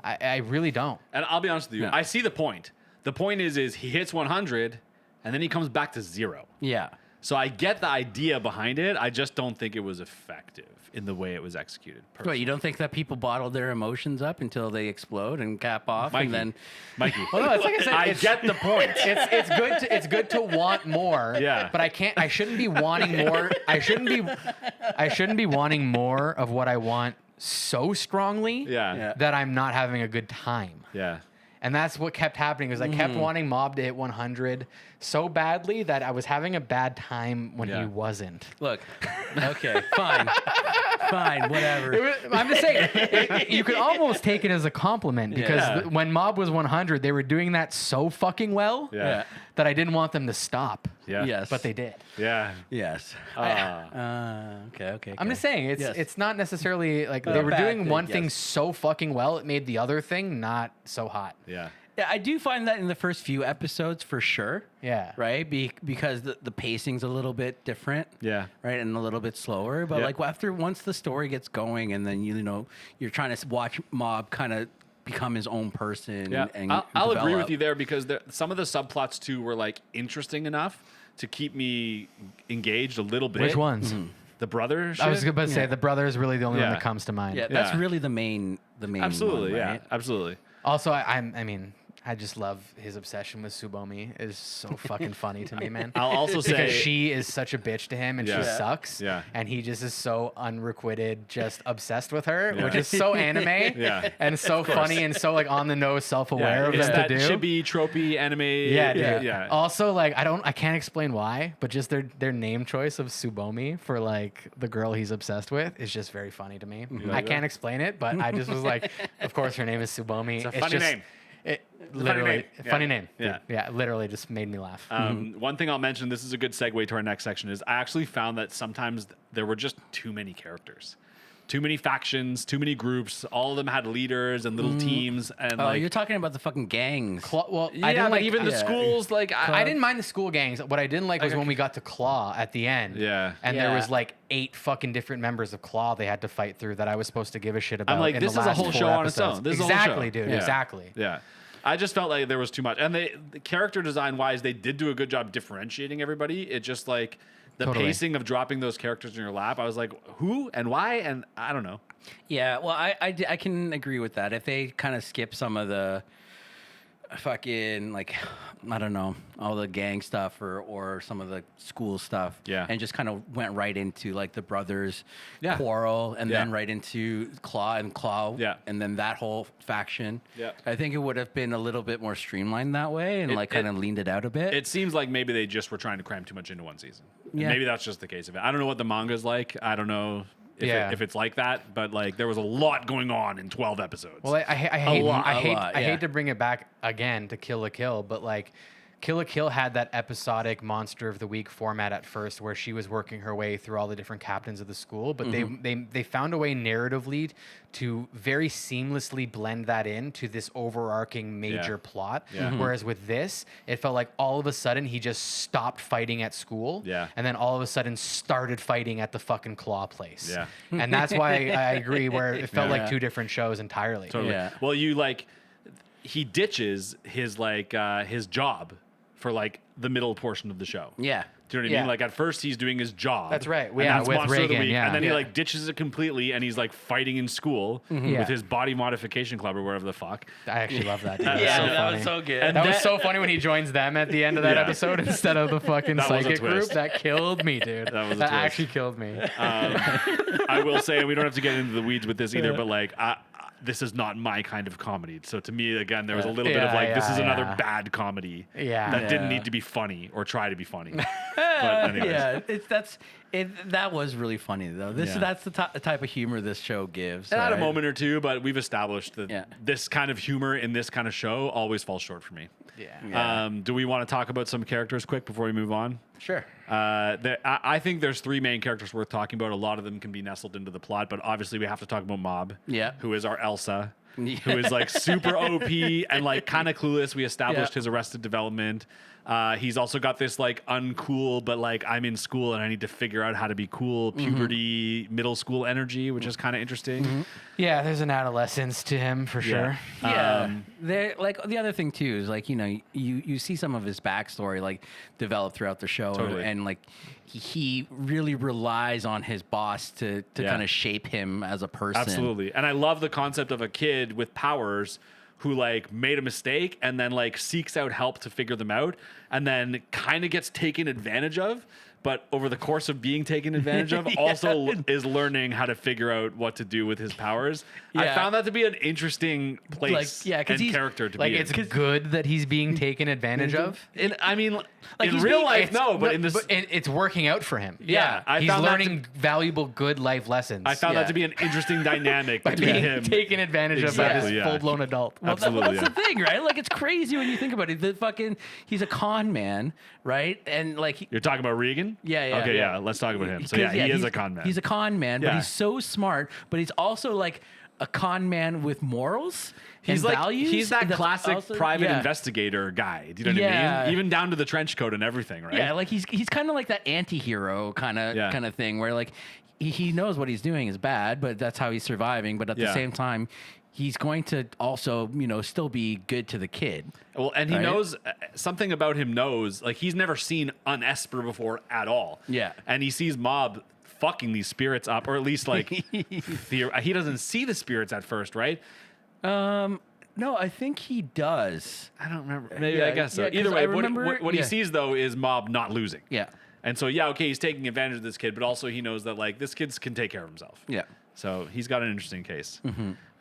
I really don't. And I'll be honest with you, Yeah. I see the point. The point is he hits 100, and then he comes back to 0. Yeah. So I get the idea behind it. I just don't think it was effective in the way it was executed. What, you don't think that people bottle their emotions up until they explode and cap off, Mikey, and then Mikey, Well, no, it's like I said, I get the point. it's good to want more. Yeah. But I shouldn't be wanting more. I shouldn't be wanting more of what I want so strongly Yeah. that I'm not having a good time. Yeah. And that's what kept happening is I kept wanting Mob to hit 100 so badly that I was having a bad time when Yeah. he wasn't. look. Okay, fine, whatever. I'm just saying, you could almost take it as a compliment because Yeah. when Mob was 100, they were doing that so fucking well Yeah. that I didn't want them to stop. Yeah. Yes, But they did. Yeah. Yes. Okay. I'm just saying, Yes. it's not necessarily like Not they a were bad doing thing, one thing yes. so fucking well, it made the other thing not so hot. Yeah. Yeah, I do find that in the first few episodes for sure. Yeah. Right? Because the pacing's a little bit different. Yeah. Right? And a little bit slower. But Yeah. like once the story gets going and then, you're trying to watch Mob kind of become his own person. Yeah, And I'll agree develop. with you there because some of the subplots too were like interesting enough to keep me engaged a little bit. Which ones? The brother shit? I was about to say Yeah. the brother is really the only one Yeah. that comes to mind. Yeah, that's Yeah. really the main Absolutely, one, yeah, right? absolutely. Also, I mean, I just love his obsession with Tsubomi. It's so fucking funny to me, man. I'll also say because she is such a bitch to him and Yeah. she sucks. Yeah. And he just is so unrequited, just obsessed with her, Yeah. which is so anime Yeah. and so funny and so like on the nose, self-aware of it's them that to do. chibi, tropey anime. Yeah, dude. yeah. Also, like, I can't explain why, but just their name choice of Tsubomi for like the girl he's obsessed with is just very funny to me. I like can't explain it, but I just was like, of course her name is Tsubomi. It's a funny name. It a funny literally name. Yeah. funny name. Yeah. Dude. Yeah, literally just made me laugh. One thing I'll mention, this is a good segue to our next section, is I actually found that sometimes there were just too many characters. Too many factions, too many groups. All of them had leaders and little teams. And Oh, you're talking about the fucking gangs. Well, yeah, I didn't but like even the yeah. schools, like I didn't mind the school gangs. What I didn't like was Okay. when we got to Claw at the end. Yeah. And there Yeah. was like 8 fucking different members of Claw they had to fight through that I was supposed to give a shit about. like, in this the is a last whole 4 show on its episodes. own. This is a whole show. Exactly, dude. Yeah. Exactly. Yeah. I just felt like there was too much. And the character design wise, they did do a good job differentiating everybody. It just like the Totally. pacing of dropping those characters in your lap, I was like, who and why? And I don't know. Yeah, well, I can agree with that. If they kind of skip some of the fucking, like, I don't know, all the gang stuff or some of the school stuff. Yeah. And just kind of went right into, like, the brothers' Yeah. quarrel and then Yeah. right into Claw. Yeah. And then that whole faction. Yeah. I think it would have been a little bit more streamlined that way and, kind of leaned it out a bit. It seems like maybe they just were trying to cram too much into one season. And Yeah. maybe that's just the case of it. I don't know what the manga's like. I don't know if it's like that, but like there was a lot going on in 12 episodes. Well, I hate lot, I a hate lot, I yeah. hate to bring it back again to Kill la Kill, but like Kill la Kill had that episodic Monster of the Week format at first, where she was working her way through all the different captains of the school, but they found a way narratively to very seamlessly blend that into this overarching major plot. Yeah. Whereas with this, it felt like all of a sudden he just stopped fighting at school, and then all of a sudden started fighting at the fucking claw place. Yeah. And that's why I agree, where it felt like two different shows entirely. Totally. Yeah. Well, he ditches his his job for like the middle portion of the show. Yeah. Do you know what I mean? Like at first he's doing his job. That's right. and Yeah, that's with Monster of the Reagan, Week, yeah. and then he Yeah. like ditches it completely, and he's like fighting in school Yeah. with his body modification club or whatever the fuck. I actually love that. Dude. That Yeah, was so that funny. was so good. And That was that- so funny when he joins them at the end of that Yeah. episode instead of the fucking That was a psychic group. twist. That killed me, dude. That was a That twist. actually killed me. I will say, and we don't have to get into the weeds with this either, but like this is not my kind of comedy. So to me, again, there was a little bit of like, this is another bad comedy Yeah. that didn't Yeah. need to be funny or try to be funny. But anyways. Yeah, that was really funny though. That's the type of humor this show gives. It had a right? moment or two, but we've established that Yeah. this kind of humor in this kind of show always falls short for me. Yeah. Do we want to talk about some characters quick before we move on? Sure. I think there's three main characters worth talking about. A lot of them can be nestled into the plot, but obviously we have to talk about Mob, Yeah. who is our Elsa, who is like super OP and like kind of clueless. We established his Arrested Development. He's also got this like uncool, but like I'm in school and I need to figure out how to be cool, puberty, middle school energy, which is kind of interesting. Yeah, there's an adolescence to him for sure. Yeah. Like the other thing too is like, you know, you see some of his backstory like develop throughout the show Totally. and like he really relies on his boss to kind of shape him as a person. Absolutely. And I love the concept of a kid with powers who like made a mistake and then like seeks out help to figure them out and then kind of gets taken advantage of, but over the course of being taken advantage of also is learning how to figure out what to do with his powers. I Yeah. found that to be an interesting place Like, yeah, 'cause and he's- character to Like be it's in. good that he's being taken advantage of. I mean, in he's real being- life, It's- no, but in this... but it's working out for him. Yeah, I he's found that learning valuable, good life lessons. I found Yeah. that to be an interesting dynamic by between being him. taken advantage of by Exactly, this yeah. full-blown adult. Well, Absolutely, that's the thing, right? Like it's crazy when you think about it. He's a con man, right? And like You're talking about Regan? Yeah, Okay, yeah. let's talk about him. So yeah, he is a con man. He's a con man, but Yeah. he's so smart. But he's also like a con man with morals. He's and like values. he's that that's classic also- private yeah. investigator guy. Do you know what I Yeah. mean? Even down to the trench coat and everything, right? Yeah, like he's kind of like that anti-hero kind of thing where like he knows what he's doing is bad, but that's how he's surviving. But at the Yeah. same time, he's going to also still be good to the kid. Well, and he Right? knows something about him knows like he's never seen an Esper before at all. Yeah. And he sees Mob fucking these spirits up, or at least like he doesn't see the spirits at first, right? No, I think he does. I don't remember. Maybe Yeah, I guess so. yeah, 'cause Either I way, remember- what he yeah. sees though is Mob not losing. Yeah. And so yeah, okay, he's taking advantage of this kid, but also he knows that like this kid can take care of himself. Yeah. So he's got an interesting case.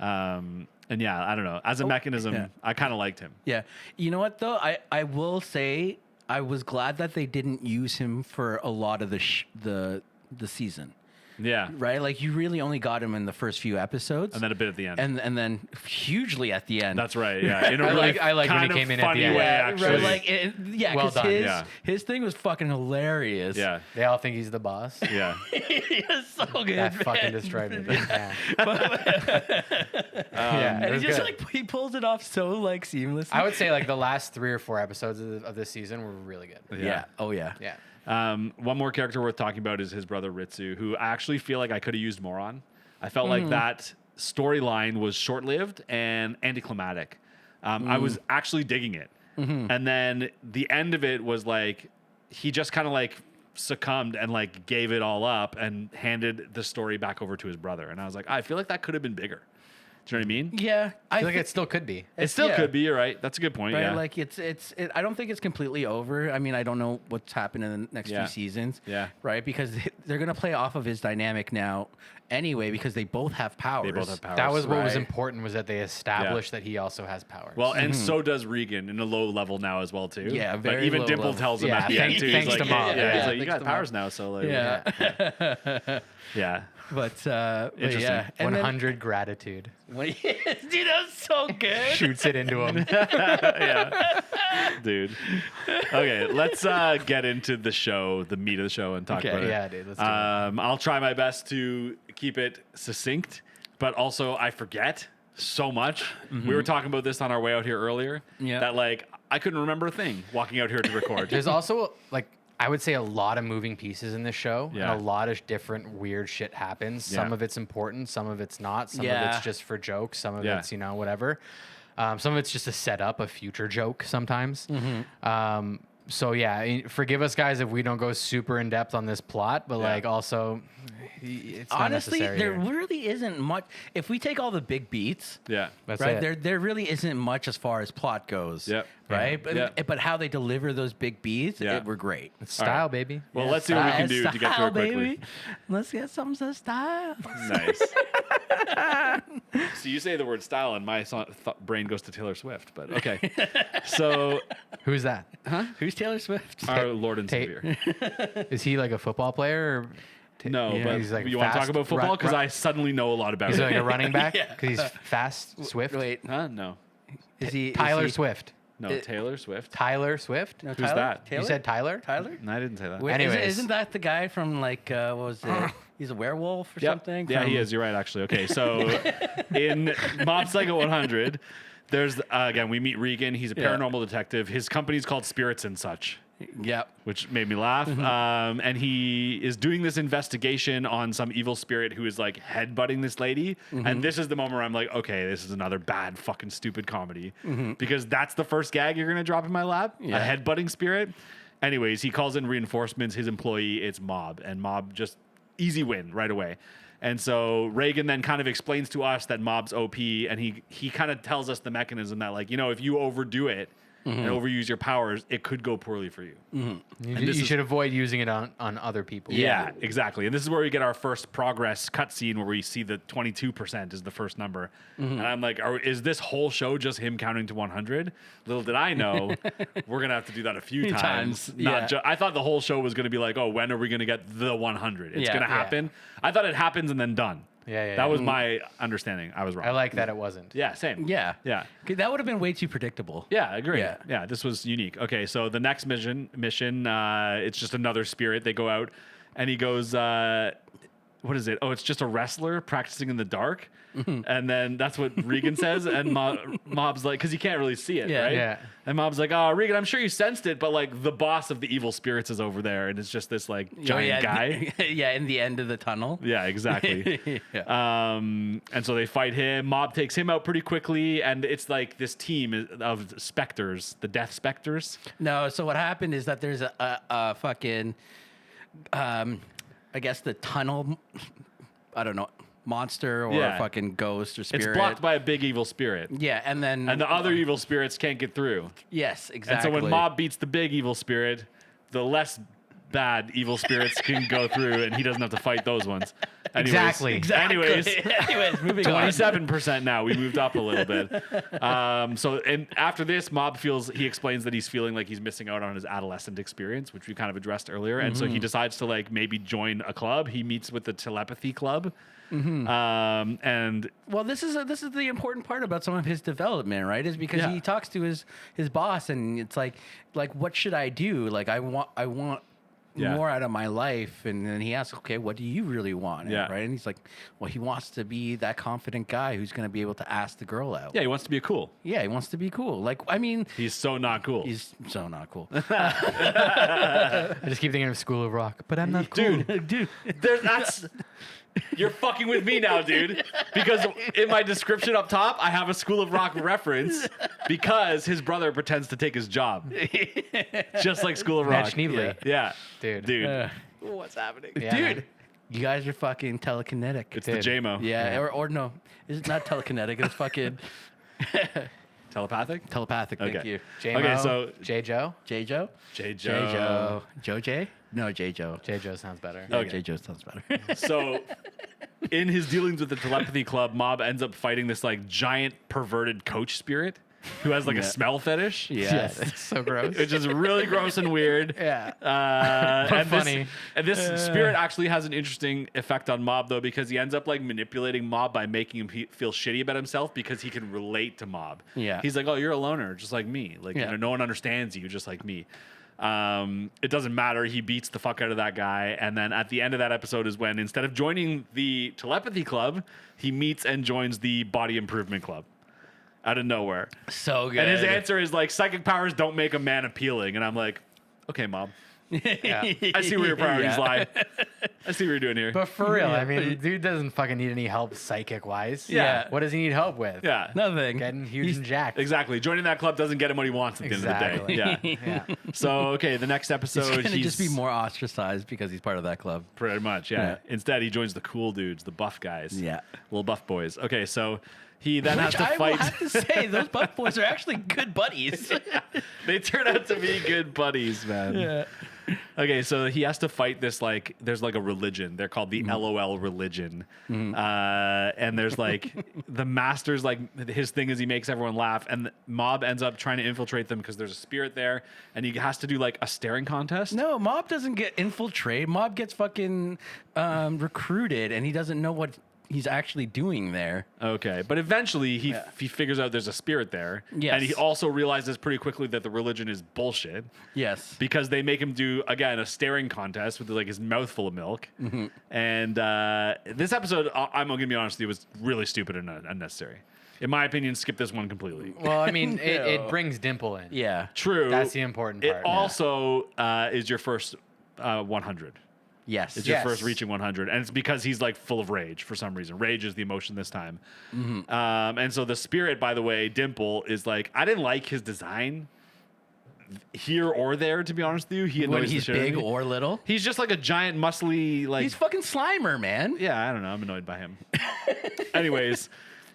And yeah, I don't know. As a mechanism, yeah. I kind of liked him. Yeah. You know what though? I will say I was glad that they didn't use him for a lot of the season. Yeah. Right? Like you really only got him in the first few episodes. And then a bit at the end. and then hugely at the end. That's right. Yeah. In a I really like when he kind of came in at the funny end. way, Yeah, actually. Right, like yeah, Well 'cause done. his Yeah. his thing was fucking hilarious. Yeah. They all think he's the boss. Yeah. He was so good. That man. fucking destroyed me. Yeah. And it was he just good. like he pulls it off so like seamlessly. I would say like the last 3 or 4 episodes of this season were really good. yeah. Oh yeah. Yeah. One more character worth talking about is his brother Ritsu, who I actually feel like I could have used more on. I felt like that storyline was short-lived and anticlimactic. I was actually digging it. And then the end of it was like, he just kind of like succumbed and like gave it all up and handed the story back over to his brother. And I was like, I feel like that could have been bigger. Do you know what I mean? Yeah. I feel like it still could be. It still yeah. could be. You're right. That's a good point. Right, Yeah. like I don't think it's completely over. I mean, I don't know what's happened in the next Yeah. few seasons. Yeah. Right, because they're gonna play off of his dynamic now, anyway, because they both have powers. They both have powers. That was what was Right. important, was that they established that he also has powers. Well, and so does Regan in a low level now as well too. Yeah, Like, very even low Dimple level. tells him Yeah, at the thanks- end too. thanks he's to like, Mom. yeah, Yeah, he's like, you thanks got to powers Mom. now, so like, Yeah. yeah. But Interesting. yeah. And then, 100 gratitude. Dude, that was so good. Shoots it into him. Yeah, dude. Okay, let's get into the show, the meat of the show, and talk Okay. about it. Yeah, dude. Let's do it. I'll try my best to keep it succinct, but also I forget so much. We were talking about this on our way out here earlier. Yeah. That like I couldn't remember a thing walking out here to record. There's also like I would say a lot of moving pieces in this show, Yeah. and a lot of different weird shit happens. Some Yeah. of it's important, some of it's not. Some of Yeah. it's just for jokes. Some of Yeah. it's whatever. Some of it's just a setup, a future joke sometimes. So yeah, forgive us guys if we don't go super in depth on this plot, but Yeah. like also, it's not Honestly, necessary there here. really isn't much. If we take all the big beats, Yeah. That's right, it. there really isn't much as far as plot goes. Yep. Right, Yeah. but how they deliver those big beats, Yeah. were great. It's style, All right. baby. Well, let's see what we can do to get through it quickly. baby. Let's get some style. Nice. So you say the word style, and my brain goes to Taylor Swift. But okay. So Who's that? Who's Taylor Swift? our Lord and Tate. Savior. Is he like a football player? Or No, Yeah. but He's like you want to talk fast, about football? run- Because I suddenly know a lot about he's it. like a running back Yeah. because he's fast, swift. Wait, Huh? No. is he Tyler is he, Swift. No, It- Taylor Swift. Tyler Swift. No, Who's Tyler? that? Taylor? You said Tyler? Tyler? No, I didn't say that. Wait, Anyways. isn't that the guy from like what was it? He's a werewolf or Yep. something? Yeah, he From- is. You're right, actually. Okay, so in Mob Psycho 100, there's again we meet Regan. He's a Yeah. paranormal detective. His company's called Spirits and Such, Yep. which made me laugh. And he is doing this investigation on some evil spirit who is like headbutting this lady. And this is the moment where I'm like, okay, this is another bad, fucking stupid comedy because that's the first gag you're gonna drop in my lap, Yeah. a headbutting spirit. Anyways, he calls in reinforcements. His employee, it's Mob, and Mob just easy win right away. And so Reagan then kind of explains to us that Mob's OP, and he kind of tells us the mechanism that like if you overdo it and overuse your powers, it could go poorly for you. You, this you is- should avoid using it on other people. Yeah, exactly. And this is where we get our first progress cutscene where we see that 22% is the first number. And I'm like, is this whole show just him counting to 100? Little did I know, we're going to have to do that a few times. yeah. I thought the whole show was going to be like, oh, when are we going to get the 100? It's Yeah, going to yeah. happen. I thought it happens and then done. Yeah. That was my understanding. I was wrong. I like that it wasn't. Yeah, same. Yeah. Yeah. 'Cause that would have been way too predictable. Yeah, I agree. Yeah. Yeah, this was unique. Okay, so the next mission, it's just another spirit. They go out, and he goes, "What is it? Oh, it's just a wrestler practicing in the dark." And then that's what Regan says, and Mob's like, because he can't really see it, Yeah. right? Yeah. And Mob's like, "Oh, Regan, I'm sure you sensed it, but like the boss of the evil spirits is over there, and it's just this like giant guy." Yeah, in the end of the tunnel. Yeah, exactly. Yeah. And so they fight him. Mob takes him out pretty quickly, and it's like this team of specters, the Death Specters. No, so what happened is that there's a fucking, I guess the tunnel, I don't know, monster or Yeah. a fucking ghost or spirit. It's blocked by a big evil spirit. Yeah, and then And the other evil spirits can't get through. yes, And exactly. so when Mob beats the big evil spirit, the less bad evil spirits can go through, and he doesn't have to fight those ones. Exactly. Anyways, Anyways, moving on. 27% now. We moved up a little bit. And after this, Mob he explains that he's feeling like he's missing out on his adolescent experience, which we kind of addressed earlier. And so he decides to like maybe join a club. He meets with the telepathy club. And Well, this is the important part about some of his development, right? Is because Yeah. he talks to his boss, and it's like what should I do? Like I want Yeah. more out of my life, and then he asks, okay, what do you really want? Yeah. Right, and he's like, well, he wants to be that confident guy who's going to be able to ask the girl out. yeah, he wants to be a cool. Yeah, he wants to be cool. Like, I mean, He's so not cool. he's so not cool. I just keep thinking of School of Rock, but I'm not cool. Dude. You're fucking with me now, dude. Because in my description up top, I have a School of Rock reference because his brother pretends to take his job. Just like School of Matt Rock. Schneebly. Yeah. Dude. What's happening? Yeah, Dude, man. you guys are fucking telekinetic. It's the Dude. JMO. yeah, or no, it's not telekinetic. It's fucking Telepathic? telepathic. Thank Okay. you. J-Mo, Okay, so J Joe. J Joe. J. J Joe. Joe J. No, J Joe. J Joe sounds better. Okay. J Joe sounds better. So in his dealings with the telepathy club, Mob ends up fighting this like giant perverted coach spirit. who has like a smell fetish. Yes. It's so gross. Which is really gross and weird. Yeah. And funny. This spirit actually has an interesting effect on Mob, though, because he ends up like manipulating Mob by making him feel shitty about himself because he can relate to Mob. Yeah. He's like, oh, you're a loner, just like me. Like, you know, no one understands you, just like me. It doesn't matter. He beats the fuck out of that guy. And then at the end of that episode is when, instead of joining the telepathy club, he meets and joins the body improvement club. Out of nowhere. So good. And his answer is like, psychic powers don't make a man appealing. And I'm like, okay, Mob. Yeah. I see where your priorities lie. I see what you're doing here. But for real, I mean, dude doesn't fucking need any help psychic wise. Yeah. What does he need help with? Yeah. Nothing. Getting huge and jacked. Exactly. Joining that club doesn't get him what he wants at the end of the day. Yeah. Yeah. So, okay, the next episode, He's gonna just be more ostracized because he's part of that club. Pretty much, yeah. Instead, he joins the cool dudes, the buff guys. Yeah. Little buff boys. Okay, so he then has Which to I fight. will have to say, those buff boys are actually good buddies. They turn out to be good buddies, man. Yeah. Okay, so he has to fight this, like, there's like a religion. They're called the LOL religion. And there's like, the master's like, his thing is he makes everyone laugh. And Mob ends up trying to infiltrate them because there's a spirit there. And he has to do like a staring contest. No, Mob doesn't get infiltrated. Mob gets fucking recruited, and he doesn't know what he's actually doing there. Okay, but eventually he figures out there's a spirit there. Yes. And he also realizes pretty quickly that the religion is bullshit. Yes. Because they make him do, again, a staring contest with like his mouth full of milk. And this episode, I'm going to be honest with you, was really stupid and unnecessary. In my opinion, skip this one completely. Well, I mean, No. it brings Dimple in. Yeah. True. That's the important It part. also is your first 100. Yes. It's your Yes. first reaching 100, and it's because he's like full of rage for some reason. Rage is the emotion this time. And so the spirit, by the way, Dimple, is like, I didn't like his design here or there, to be honest with you. He When annoys the he's shit out of big me. or little. He's just like a giant, muscly, like He's fucking Slimer, man. yeah, I don't know. I'm annoyed by him. Anyways,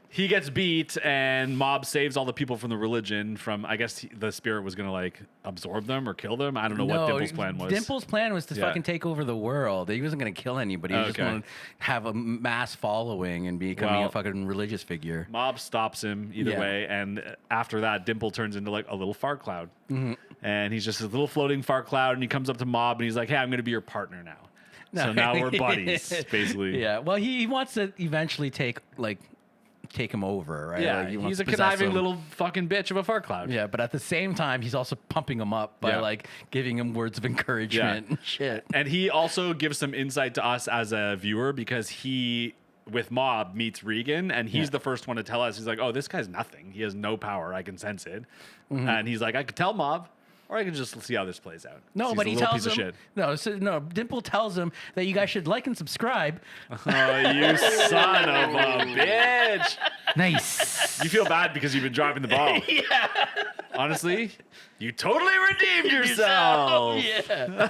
he gets beat, and Mob saves all the people from the religion. From, I guess the spirit was gonna like absorb them or kill them. I don't know what Dimple's plan was. Dimple's plan was to Yeah. fucking take over the world. He wasn't going to kill anybody. He just Okay. wanted to have a mass following and becoming Well, a fucking religious figure. Mob stops him either Yeah. way, and after that, Dimple turns into like a little fart cloud, and he's just a little floating fart cloud. And he comes up to Mob, and he's like, "Hey, I'm gonna be your partner now." So now we're buddies, basically. Yeah. Well, he wants to eventually take him over, right? Yeah, Like, he wants he's a to possess conniving him. little fucking bitch of a fart cloud. Yeah, but at the same time, he's also pumping him up by Yeah. like giving him words of encouragement and shit. And he also gives some insight to us as a viewer because he, with Mob, meets Regan, and he's the first one to tell us. He's like, "Oh, this guy's nothing. He has no power. I can sense it." And he's like, "I could tell Mob, or I can just see how this plays out." No, He's but a he little tells piece him of shit. no. Dimple tells him that you guys should like and subscribe. Oh, you son of a bitch! Nice. You feel bad because you've been driving the ball. Yeah. Honestly, you totally redeemed yourself. Yeah.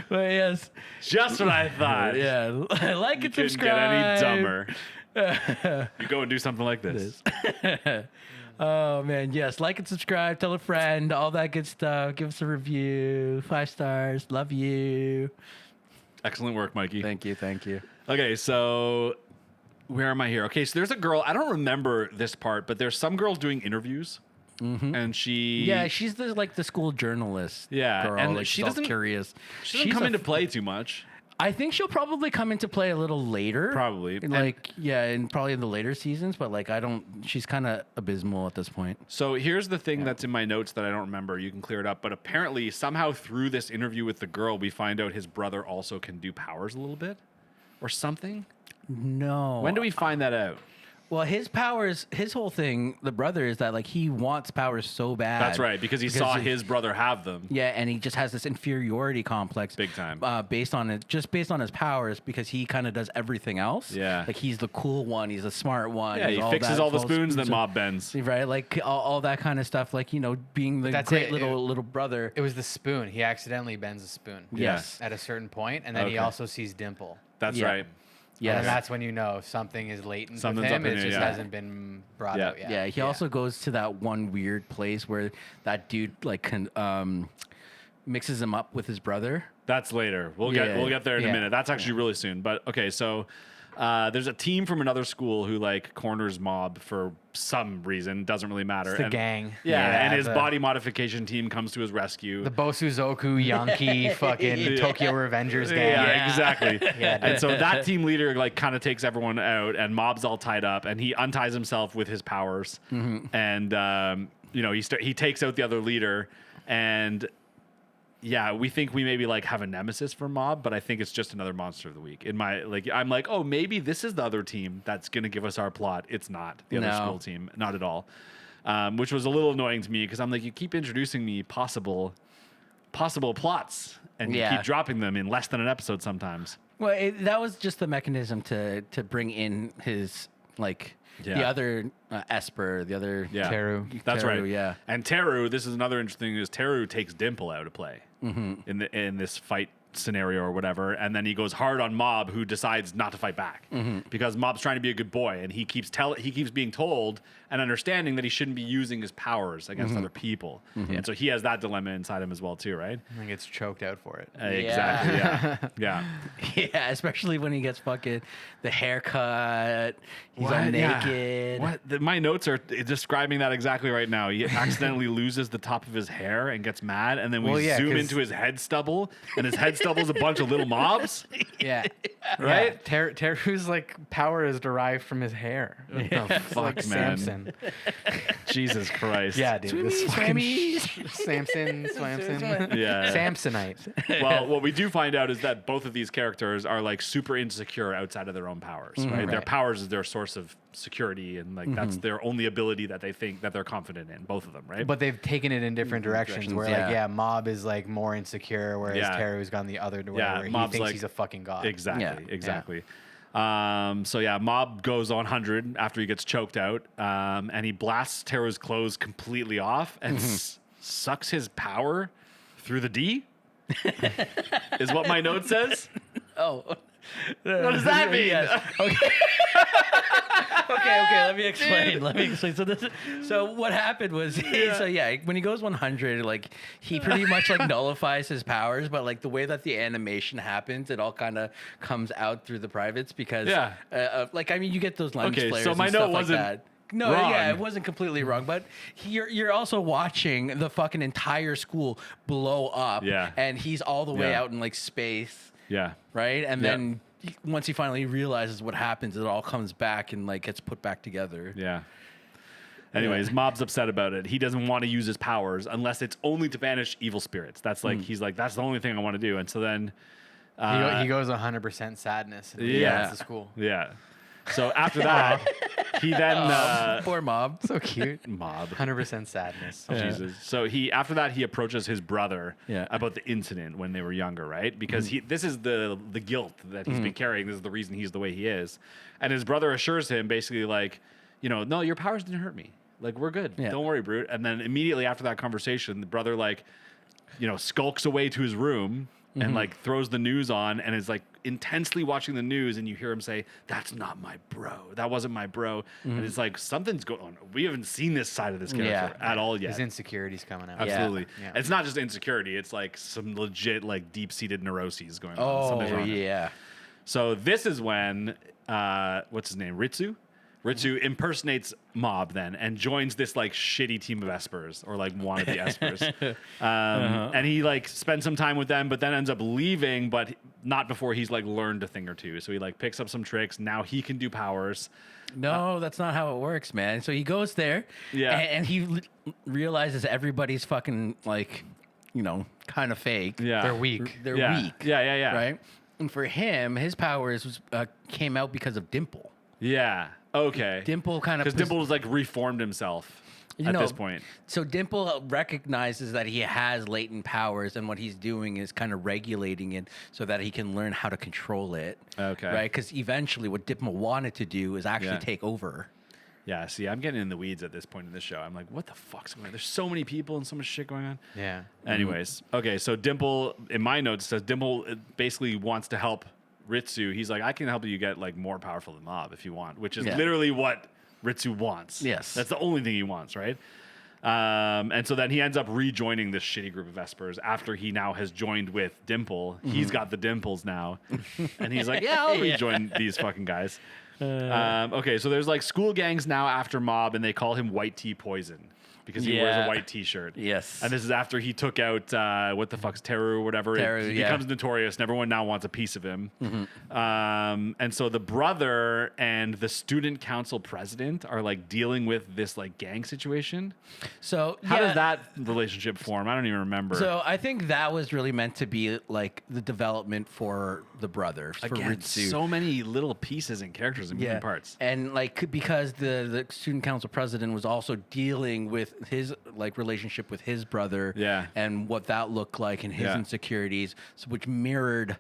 But yes. Just what I thought. Yeah. Like and Couldn't subscribe. get any dumber. You go and do something like this. Oh man, yes. Like and subscribe, tell a friend, all that good stuff. Give us a review. 5 stars. Love you. Excellent work, Mikey. Thank you. Okay, so where am I here? Okay, so there's a girl. I don't remember this part, but there's some girl doing interviews, and she Yeah, she's the school journalist. Yeah, girl. and Like, she she's all doesn't- curious. she doesn't She's come a into play too much. I think she'll probably come into play a little later. Probably. And probably in the later seasons, but she's kind of abysmal at this point. So here's the thing that's in my notes that I don't remember. You can clear it up, but apparently somehow through this interview with the girl, we find out his brother also can do powers a little bit, or something. No. When do we find that out? Well, his powers, his whole thing, the brother, is that he wants powers so bad. That's right, because he saw his brother have them. Yeah, and he just has this inferiority complex. Big time. Based on his powers, because he kind of does everything else. Yeah. Like he's the cool one, he's the smart one. Yeah, he's he all fixes that, all the falls- spoons that Mob bends. Right, like all that kind of stuff, being the That's great it. little brother. It was the spoon. He accidentally bends a spoon. Yes. At a certain point, and then he Okay. also sees Dimple. That's Yeah. right. Yeah. Yes. And that's when you know something is latent Something's with him. up in It here, just yeah. hasn't been brought Yeah. out yet. Yeah, he also goes to that one weird place where that dude mixes him up with his brother. That's later. We'll Yeah, get there in a yeah. minute. That's actually really soon. But okay, so There's a team from another school who like corners Mob for some reason. Doesn't really matter. It's the gang. Yeah, and his body modification team comes to his rescue. The Bosuzoku Yankee fucking Tokyo Revengers gang. Yeah, exactly. Yeah, and so that team leader like kind of takes everyone out, and Mob's all tied up, and he unties himself with his powers, and he takes out the other leader, and yeah, we think we maybe like have a nemesis for Mob, but I think it's just another monster of the week. I'm like, oh, maybe this is the other team that's gonna give us our plot. It's not the other school team, not at all. Which was a little annoying to me because I'm like, you keep introducing me possible plots, and you keep dropping them in less than an episode sometimes. Well, that was just the mechanism to bring in his the other Esper, the other Teru. That's Teru, right. Yeah, and Teru. This is another interesting thing: is Teru takes Dimple out of play in this fight scenario or whatever, and then he goes hard on Mob, who decides not to fight back because Mob's trying to be a good boy, and he keeps being told and understanding that he shouldn't be using his powers against other people, and so he has that dilemma inside him as well too, right? And gets choked out for it. Exactly. Yeah. yeah. Especially when he gets fucking the haircut. He's all naked. What? My notes are describing that exactly right now. He accidentally loses the top of his hair and gets mad, and then we zoom into his head stubble, and his head stubble's a bunch of little mobs. Yeah. Right? Yeah. Teru's like power is derived from his hair. Oh, fuck, like man. Samson. Jesus Christ. Yeah, dude. This fucking Swammy. Samson. Yeah. Samsonite. Well, what we do find out is that both of these characters are like super insecure outside of their own powers, right? Their Right. powers is their source of security, and like that's their only ability that they think that they're confident in, both of them, right? But they've taken it in different directions. Where Mob is like more insecure, whereas Teru's gone the other way, where he Mob's thinks like, he's a fucking god. Exactly. Mob goes on 100 after he gets choked out, and he blasts Teru's clothes completely off and sucks his power through the D. Is what my note says. Oh. What does that mean? Yes. Okay. okay. Let me explain. So what happened was, when he goes 100, like he pretty much like nullifies his powers, but like the way that the animation happens, it all kind of comes out through the privates because, you get those lens flares. Okay, so my and note stuff wasn't like that. No, wrong. it wasn't completely wrong, but you're also watching the fucking entire school blow up, and he's all the way out in like space, right, and then once he finally realizes what happens, it all comes back and like gets put back together. Yeah. Anyways, Mob's upset about it. He doesn't want to use his powers unless it's only to banish evil spirits. That's like he's like, that's the only thing I want to do. And so then he goes 100% sadness. And the school. Yeah. So after that, he then Poor Mob. So cute. Mob. 100% sadness. Jesus. So after that he approaches his brother about the incident when they were younger, right? Because this is the guilt that he's been carrying. This is the reason he's the way he is. And his brother assures him basically like, no, your powers didn't hurt me. Like, we're good. Yeah. Don't worry, Brute. And then immediately after that conversation, the brother like, skulks away to his room and like throws the news on and is like intensely watching the news, and you hear him say, "That's not my bro. That wasn't my bro." And it's like something's going on. We haven't seen this side of this character at all yet. His insecurity's coming out. Absolutely. Yeah. It's not just insecurity. It's like some legit like deep-seated neuroses going on. Oh, yeah. So this is when what's his name? Ritsu impersonates Mob then and joins this like shitty team of Espers or like wannabe Espers. And he like spends some time with them, but then ends up leaving, but not before he's like learned a thing or two. So he like picks up some tricks. Now he can do powers. No, that's not how it works, man. So he goes there and he realizes everybody's fucking like, kind of fake. Yeah. They're weak. They're weak. Yeah. Right? And for him, his powers came out because of Dimple. Yeah. Okay. Dimple kind of... Because Dimple was like reformed himself at this point. So Dimple recognizes that he has latent powers, and what he's doing is kind of regulating it so that he can learn how to control it. Okay. Right? Because eventually what Dimple wanted to do is actually take over. Yeah, see, I'm getting in the weeds at this point in the show. I'm like, what the fuck's going on? There's so many people and so much shit going on. Yeah. Anyways, okay, so Dimple, in my notes, says Dimple basically wants to help Ritsu. He's like, I can help you get like more powerful than Mob if you want, which is literally what Ritsu wants. Yes. That's the only thing he wants, right? And so then he ends up rejoining this shitty group of Espers after he now has joined with Dimple. He's got the dimples now. And he's like, yeah, I'll rejoin these fucking guys. Okay, so there's like school gangs now after Mob, and they call him White Tea Poison because he wears a white T-shirt. Yes. And this is after he took out, what the fuck's Teru or whatever. He becomes notorious, and everyone now wants a piece of him. And so the brother and the student council president are like dealing with this like gang situation. So How does that relationship form? I don't even remember. So I think that was really meant to be like the development for the brother, for Again, Ritsu. so many little pieces and characters and moving parts. And like because the student council president was also dealing with his like relationship with his brother, and what that looked like and his insecurities, so which mirrored,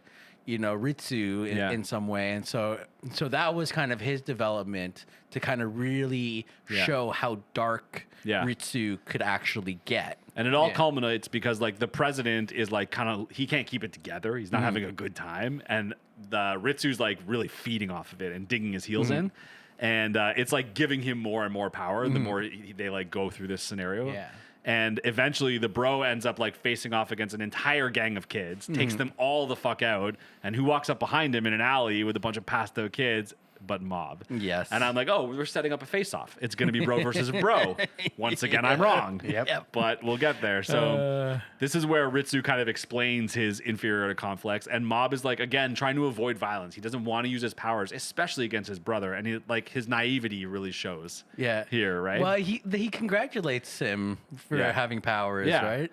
Ritsu in some way, and so that was kind of his development to kind of really show how dark Ritsu could actually get. And it all culminates because like the president is like he can't keep it together. He's not having a good time, and the Ritsu's like really feeding off of it and digging his heels in. And it's like giving him more and more power the more they like go through this scenario. Yeah. And eventually the bro ends up like facing off against an entire gang of kids, takes them all the fuck out. And who walks up behind him in an alley with a bunch of passed out kids? But Mob. Yes. And I'm like, oh, we're setting up a face-off. It's going to be bro versus bro. Once again, I'm wrong. Yep. But we'll get there. So this is where Ritsu kind of explains his inferiority complex. And Mob is like, again, trying to avoid violence. He doesn't want to use his powers, especially against his brother. And his naivety really shows here, right? Well, he congratulates him for having powers, right?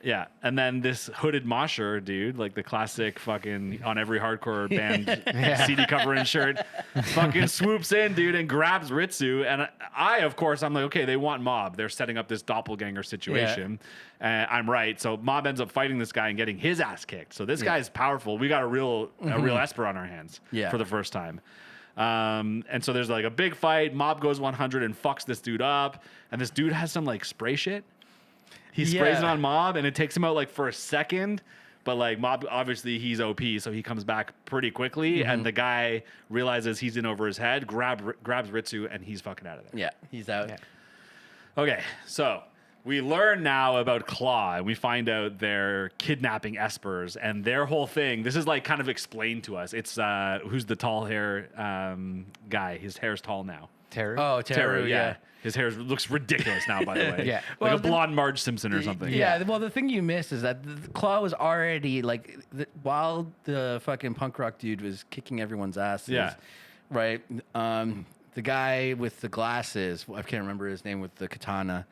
Yeah, and then this hooded mosher dude, like the classic fucking on every hardcore band CD cover and shirt, fucking swoops in, dude, and grabs Ritsu. And of course, I'm like, okay, they want Mob. They're setting up this doppelganger situation. I'm right. So Mob ends up fighting this guy and getting his ass kicked. So this guy's powerful. We got a real Esper on our hands for the first time. And so there's like a big fight. Mob goes 100 and fucks this dude up. And this dude has some like spray shit. He sprays it on Mob, and it takes him out like for a second. But like Mob, obviously he's OP, so he comes back pretty quickly. And the guy realizes he's in over his head, grabs Ritsu, and he's fucking out of there. Yeah, he's out. Yeah. Okay, so we learn now about Claw, and we find out they're kidnapping Espers, and their whole thing. This is like kind of explained to us. It's who's the tall hair guy? His hair's tall now. Teru? Oh, Teru, yeah. His hair looks ridiculous now, by the way. Yeah. Like a blonde Marge Simpson or something. Yeah, well, the thing you missed is that the Claw was already, like, while the fucking punk rock dude was kicking everyone's asses, right? The guy with the glasses, I can't remember his name, with the katana.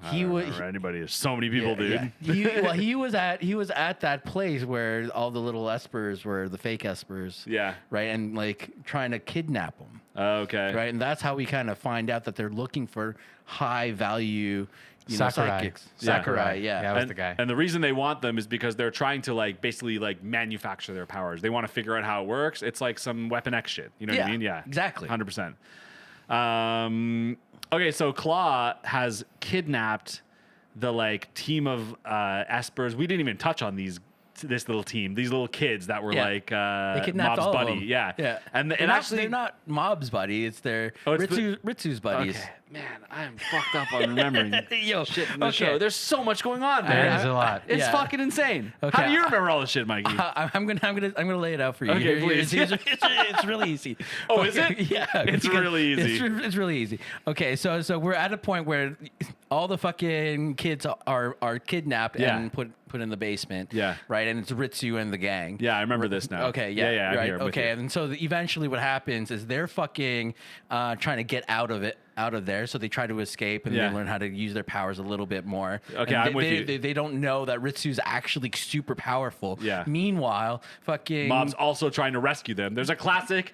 He was anybody. There's so many people, dude. Yeah. He was at that place where all the little Espers were the fake Espers. Yeah. Right, and like trying to kidnap them. Okay. Right, and that's how we kind of find out that they're looking for high value. Psychics. Sakurai, yeah. That was the guy. And the reason they want them is because they're trying to like basically like manufacture their powers. They want to figure out how it works. It's like some Weapon X shit. You know what I mean? Yeah. Exactly. 100%. Okay, so Claw has kidnapped the like team of Espers. We didn't even touch on this little team, these little kids that were like they kidnapped Mob's all buddy. Of them. Yeah. And they're not Mob's buddy. It's their Ritsu's buddies. Okay. Man, I am fucked up on remembering shit in the show. There's so much going on there. There's a lot. It's fucking insane. Okay. How do you remember all this shit, Mikey? I'm gonna lay it out for you. Okay, please. It's really easy. Oh, is it? Yeah, it's really easy. It's really easy. Okay, so we're at a point where all the fucking kids are kidnapped and put in the basement. Yeah. Right, and it's Ritsu and the gang. Yeah, I remember this now. Okay. Yeah. Yeah. Right. Okay, and so eventually, what happens is they're fucking trying to get out of there, so they try to escape and they learn how to use their powers a little bit more. Okay, I'm with you. They don't know that Ritsu's actually super powerful. Yeah. Meanwhile, fucking Mob's also trying to rescue them. There's a classic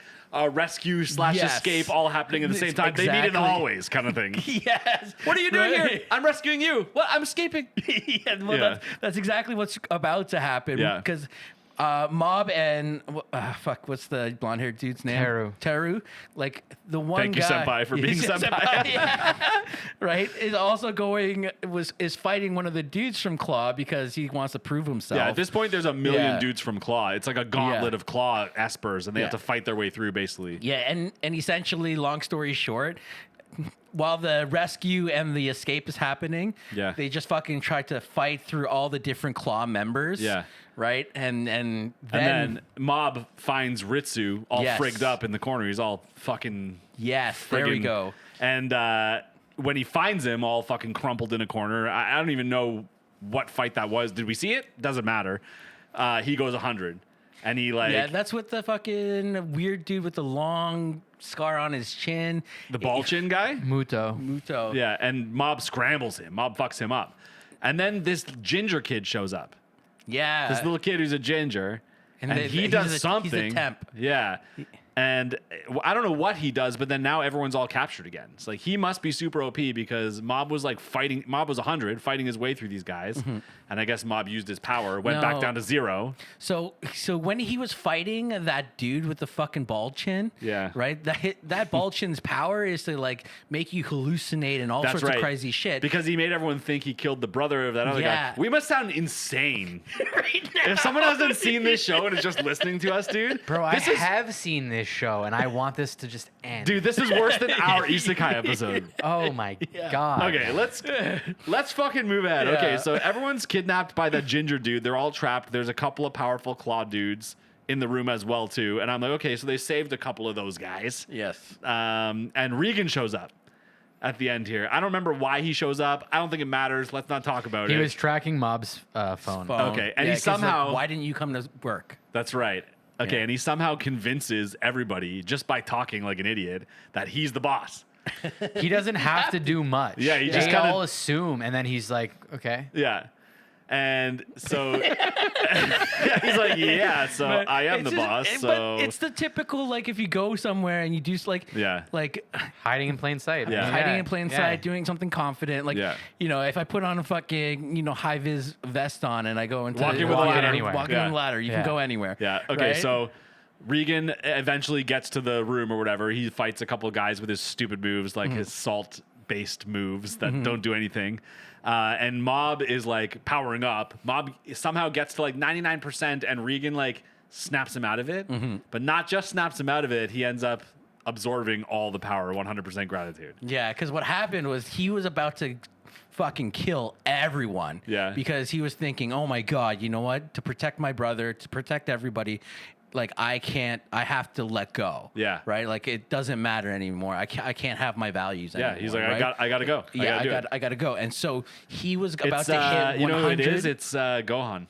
rescue / escape all happening at the same time. Exactly. They meet in the hallways, kind of thing. Yes. What are you doing here? I'm rescuing you. What? I'm escaping. That's exactly what's about to happen. Yeah. Because Mob and what's the blonde-haired dude's name? Teru. Like the one Thank you, senpai, for being senpai. Right, is also is fighting one of the dudes from Claw because he wants to prove himself. Yeah, at this point, there's a million dudes from Claw. It's like a gauntlet of Claw Espers, and they have to fight their way through, basically. Yeah, and essentially, long story short, while the rescue and the escape is happening, Yeah. they just fucking try to fight through all the different claw members. Yeah. Right? And then And then Mob finds Ritsu all Yes. frigged up in the corner. He's all fucking yes, there we friggin- go. And when he finds him all fucking crumpled in a corner, I don't even know what fight that was. Did we see it? Doesn't matter. He goes 100. And he like Yeah, that's with the fucking weird dude with the long scar on his chin. the ball chin guy. Muto. Muto. Yeah, and Mob scrambles him. Mob fucks him up. And then this ginger kid shows up. Yeah. This little kid who's a ginger, and he he's does a something. He's a temp. Yeah. And I don't know what he does, but then now everyone's all captured again. It's like he must be super OP because Mob was like fighting. Mob was 100, fighting his way through these guys, and I guess Mob used his power, went back No. down to 0. So when he was fighting that dude with the fucking bald chin, Yeah. right? That bald chin's power is to like make you hallucinate and all That's sorts right. of crazy shit. Because he made everyone think he killed the brother of that other Yeah. guy. We must sound insane. right now. If someone hasn't seen this show and is just listening to us, dude, Bro, I this is have seen this show, and I want this to just end. dude, this is worse than our isekai episode. Oh my god. Okay, let's fucking move ahead. Yeah. Okay, so everyone's kidnapped by that ginger dude. They're all trapped. There's a couple of powerful claw dudes in the room as well too. And I'm like, okay, so they saved a couple of those guys. Yes. And Regan shows up at the end here. I don't remember why he shows up. I don't think it matters. Let's not talk about He it. was tracking Mob's phone. Okay, and he 'cause, like, somehow- why didn't you come to work? That's right. Okay, Yeah. and he somehow convinces everybody just by talking like an idiot that he's the boss. He doesn't have to do much. Yeah, he they just kinda- all assume, and then he's like, okay. Yeah. And so yeah, he's like, yeah, so But I am it's the just- boss. but So it's the typical like if you go somewhere and you do like Yeah. like Hiding in plain sight. Yeah. hiding in plain yeah. sight, doing something confident. Like, Yeah. you know, if I put on a fucking, high vis vest on and I go into Walking with a ladder. anywhere. walking Yeah. with a ladder, you Yeah. can go anywhere. yeah. Okay, right? so Regan eventually gets to the room or whatever. He fights a couple of guys with his stupid moves, like his salt-based moves that don't do anything. And Mob is like powering up. Mob somehow gets to like 99%, and Regan like snaps him out of it. But not just snaps him out of it. He ends up absorbing all the power, 100% gratitude. Yeah, because what happened was he was about to fucking kill everyone. Yeah. Because he was thinking, oh my God, you know what? To protect my brother, to protect everybody, like I have to let go. Yeah. Right? Like it doesn't matter anymore. I can't have my values Yeah, anymore. he's like, right? I gotta go. Yeah, I I gotta go. And so he was about It's to hit 100. you know who it is? It's Gohan.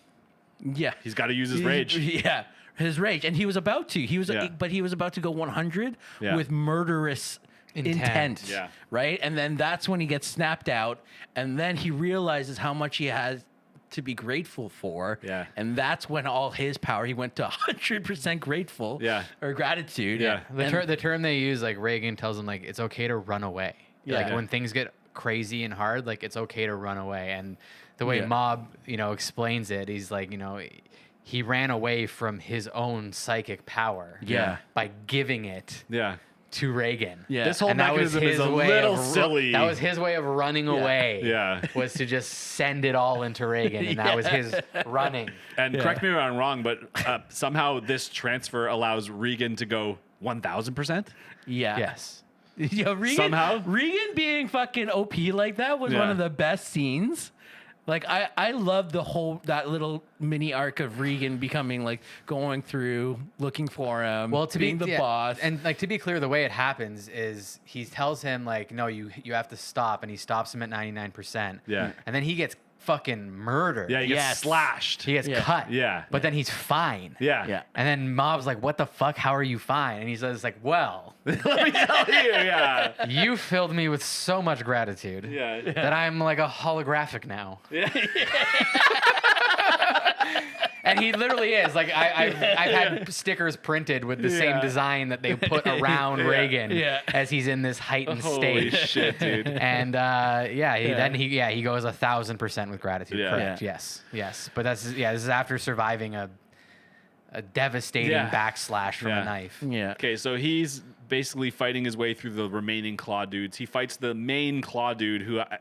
Yeah. He's got to use his rage. Yeah. His rage. And he was about to. Yeah. But he was about to go 100 Yeah. with murderous intent. Yeah. Right? And then that's when he gets snapped out. And then he realizes how much he has to be grateful for. Yeah. And that's when all his power, he went to 100% grateful. Yeah. Or gratitude. Yeah. The term they use, like Reagan tells him, like it's okay to run away. Like Yeah. when things get crazy and hard, like it's okay to run away. And the way Yeah. Mob, explains it, he's like, he ran away from his own psychic power. Yeah. By giving it Yeah. to Reagan. Yeah. This whole And that was mechanism is his a way little of silly. That was his way of running away. Yeah. Was to just send it all into Reagan, and that was his running. And correct me if I'm wrong, but somehow this transfer allows Regan to go 1,000%. Yeah. Yes. Yo, Regan, Somehow? Regan being fucking OP like that was Yeah. one of the best scenes. Like I love that little mini arc of Regan becoming like going through, looking for him, Well, to being be the boss. and like to be clear, the way it happens is he tells him like, no, you have to stop, and he stops him at 99%. Yeah. and then he gets fucking murdered. Yeah, he gets Yes. slashed. he gets Yeah. cut. Yeah. but then he's fine. Yeah. Yeah. And then Mob's like, what the fuck? How are you fine? And he says like, well, Let me tell you. Yeah. you filled me with so much gratitude Yeah. that I'm like a holographic now. Yeah. And he literally is. Like I've had stickers printed with the same Yeah. design that they put around Reagan Yeah. as he's in this heightened Holy state. shit, dude. And he goes 1,000% with gratitude. Yeah. Correct. Yeah. Yes. But this is after surviving a devastating Yeah. backslash from Yeah. a knife. yeah. Okay, so he's basically fighting his way through the remaining claw dudes. He fights the main claw dude who I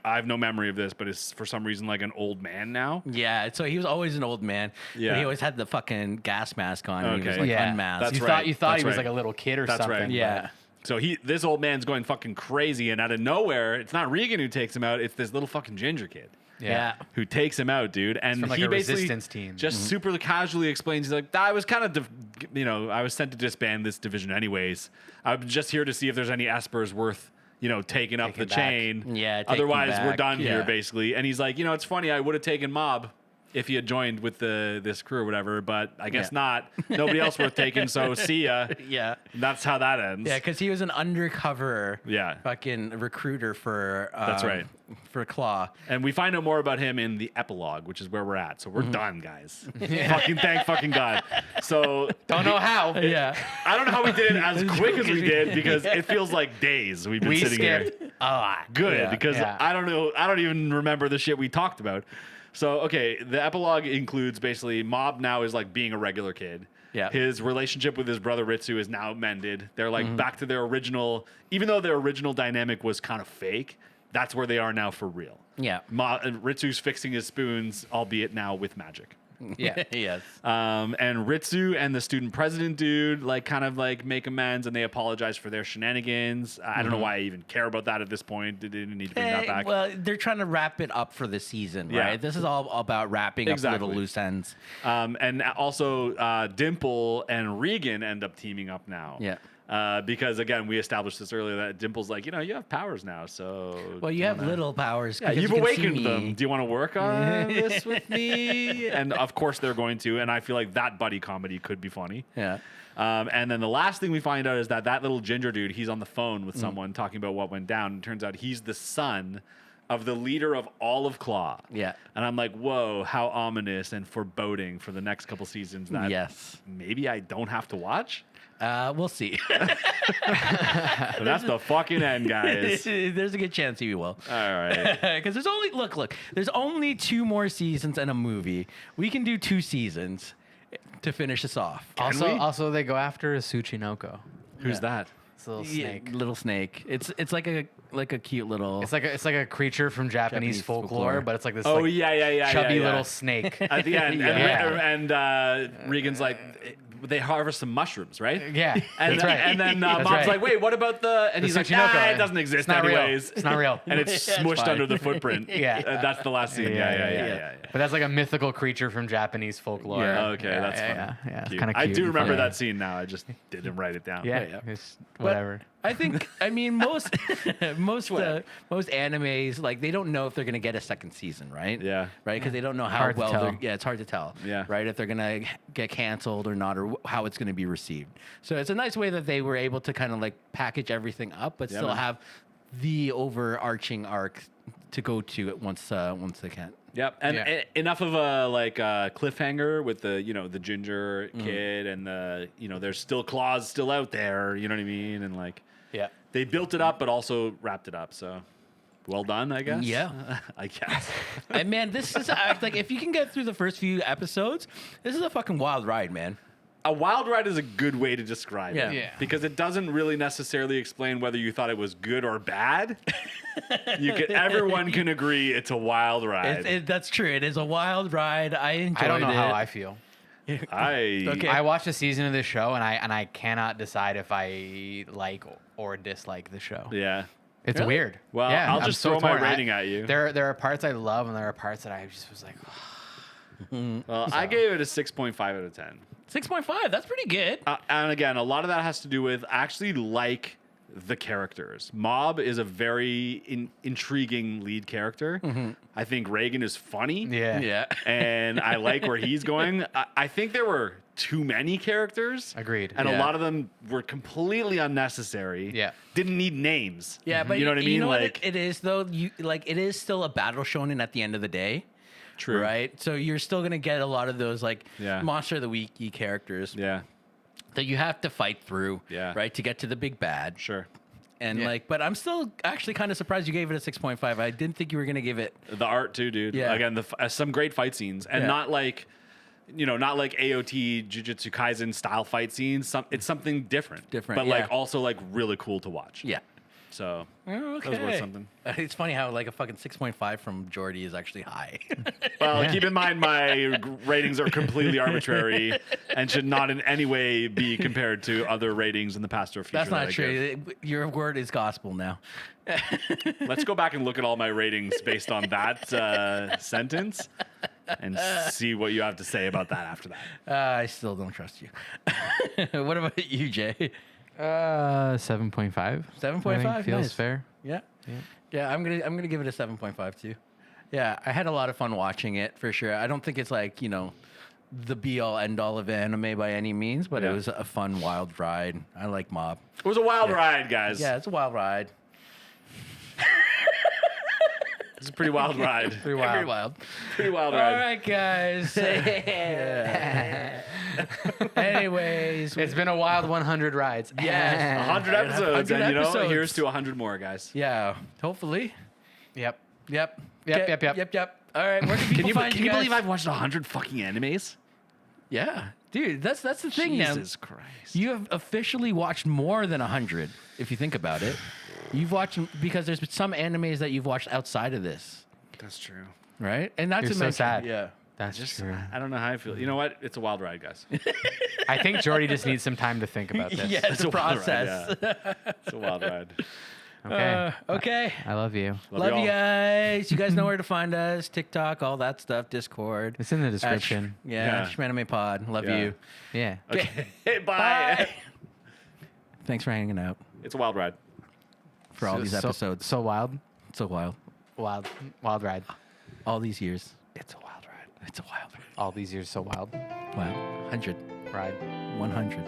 have no memory of this, but is for some reason like an old man now. Yeah, so he was always an old man. Yeah. But he always had the fucking gas mask on. And he was Okay. like Yeah. unmasked. That's you right. thought That's he was right. like a little kid or That's something. right. yeah. So this old man's going fucking crazy, and out of nowhere, it's not Regan who takes him out. It's this little fucking ginger kid. Yeah. Who takes him out, dude? And from, like, he a basically resistance team. just super casually explains. He's like, I was kind of, I was sent to disband this division anyways. I'm just here to see if there's any espers worth, taking up the back. chain. Yeah, taking Otherwise, we're back. done here, Yeah. basically. And he's like, it's funny. I would have taken Mob if he had joined with this crew or whatever, but I guess not. Nobody else worth taking. So see ya. Yeah. And that's how that ends. Yeah, because he was an undercover Yeah. fucking recruiter for That's right. for Claw. And we find out more about him in the epilogue, which is where we're at. So we're done, guys. Fucking thank fucking God. So Don't know how. Yeah. I don't know how we did it as quick as we did because it feels like days we've been We sitting skipped here. a lot. Good, Yeah. because Yeah. I don't know. I don't even remember the shit we talked about. So, okay, the epilogue includes basically Mob now is like being a regular kid. Yeah. His relationship with his brother Ritsu is now mended. They're like back to their original, even though their original dynamic was kind of fake, that's where they are now for real. Yeah. Ritsu's fixing his spoons, albeit now with magic. Yeah. Yes. And Ritsu and the student president dude kind of make amends and they apologize for their shenanigans. I don't know why I even care about that at this point. They didn't need to bring that back. Well, they're trying to wrap it up for the season, Yeah. right? This is all about wrapping up Exactly. little loose ends. And also Dimple and Regan end up teaming up now. Yeah. Because again, we established this earlier that Dimple's like, you have powers now, so Well, you have little powers. yeah, because you've you can see awakened me. them. Do you want to work on this with me? And of course they're going to. And I feel like that buddy comedy could be funny. Yeah. And then the last thing we find out is that little ginger dude, he's on the phone with someone talking about what went down. And it turns out he's the son of the leader of all of Claw. Yeah. And I'm like, whoa, how ominous and foreboding for the next couple seasons that Yes. maybe I don't have to watch. We'll see. But that's the fucking end, guys. There's a good chance you will. All right. Because there's only look. There's only 2 more seasons and a movie. We can do 2 seasons to finish this off. we? Also, they go after a Tsuchinoko. Who's that? It's a little Yeah, snake. little snake. It's like a cute little. It's like a creature from Japanese folklore, but it's like this. Oh, like, yeah. chubby yeah. little snake. At the end. Yeah. And Regan's like, they harvest some mushrooms, right? Yeah, And, that's right. and then That's Mom's right. like, wait, what about the... And The he's like, Tsuchinoko. it doesn't exist It's not real. anyways. It's not real. And it's Yeah, it's smushed fine. under the footprint. Yeah. That's the last scene. Yeah. But that's like a mythical creature from Japanese folklore. Yeah. Okay, Yeah, that's yeah, funny. Yeah, it's Cute. kind of I cute. do and remember funny. that scene now. I just didn't write it down. Yeah, Yeah. it's But whatever. I think most animes they don't know if they're gonna get a second season, right? Yeah. Right, because they don't know how Hard to well. tell. Yeah, it's hard to tell. Yeah. Right, if they're gonna get canceled or not, or how it's gonna be received. So it's a nice way that they were able to kind of package everything up, but Yeah, still man. have the overarching arc to go to it once they can. Yep. And Yeah. enough of a cliffhanger with the ginger kid and there's still claws still out there. You know what I mean? And Yeah. they built it up, but also wrapped it up. So well done, I guess. Yeah. I guess. And man, this is if you can get through the first few episodes, this is a fucking wild ride, man. A wild ride is a good way to describe Yeah. it. Yeah. Because it doesn't really necessarily explain whether you thought it was good or bad. Everyone can agree it's a wild ride. That's true. It is a wild ride. I enjoyed it. I don't know how I feel. Okay. I watched a season of this show, and I cannot decide if I like or dislike the show. Yeah. It's Really? weird. Well, yeah, I'll I'm just so throw my torn. rating at you. There are parts I love, and there are parts that I just was like, Well, I gave it a 6.5 out of 10. 6.5. That's pretty good. And again, a lot of that has to do with I actually like the characters. Mob is a very intriguing lead character. I think Reagan is funny. yeah, And I like where he's going. I think there were too many characters. Agreed. And a Yeah. lot of them were completely unnecessary. Yeah. Didn't need names. Yeah, but you know what I mean? You know what it is though. It is still a battle shonen at the end of the day. True. Right. So you're still gonna get a lot of those Yeah. monster of the week characters Yeah. that you have to fight through. Yeah. Right, to get to the big bad. Sure. And Yeah. but I'm still actually kind of surprised you gave it a 6.5. I didn't think you were gonna give it. The art too, dude. Yeah. Again, some great fight scenes, and Yeah. not like, not like AOT Jujutsu Kaisen style fight scenes. It's something different. Different, but yeah. also really cool to watch. Yeah. So Okay. that was worth something. It's funny how like a fucking 6.5 from Jordy is actually high. Well, Yeah. keep in mind my ratings are completely arbitrary and should not in any way be compared to other ratings in the past or future. That's that not I true. Your word is gospel now. give. Let's go back and look at all my ratings based on that sentence and see what you have to say about that after that. I still don't trust you. What about you, Jay? 7.5. 7.5 feels nice. fair. Yeah. Yeah, I'm gonna give it a 7.5 too. Yeah, I had a lot of fun watching it for sure. I don't think it's like, the be all end all of anime by any means, but it Yeah. was a fun wild ride. I like Mob. It was a wild ride, guys. Yeah, it's a wild ride. It's a pretty wild ride. Pretty wild. Very wild. Pretty wild All ride. right, guys. Anyways, It's been a wild 100 rides. Yes. 100 episodes, 100 and episodes. here's to 100 more, guys. yeah, hopefully. Yep. Yep. Yep, Okay. yep, yep. Yep. All right, where can people find Can you guys? believe I've watched 100 fucking animes? Yeah, dude, that's the thing now. Jesus Christ. You have officially watched more than 100, if you think about it. You've watched, because there's some animes that you've watched outside of this, That's true. right? And that's You're so sad. Yeah. That's Just, true. I don't know how I feel. You know what? It's a wild ride, guys. I think Jordy just needs some time to think about this. Yeah, it's a a wild ride, process. It's a wild ride. Okay. Okay. I love you. Love you all. guys. You guys know where to find us. TikTok, all that stuff. Discord. It's in the description. Yeah. Yeah. Shmanime Pod. Love Yeah. you. Yeah. Okay, bye. Bye. Thanks for hanging out It's a wild ride. for all these episodes. So wild. So wild. Wild ride. All these years. It's a wild ride. It's a wild ride. All these years, so wild. Wow. 100. Ride. 100.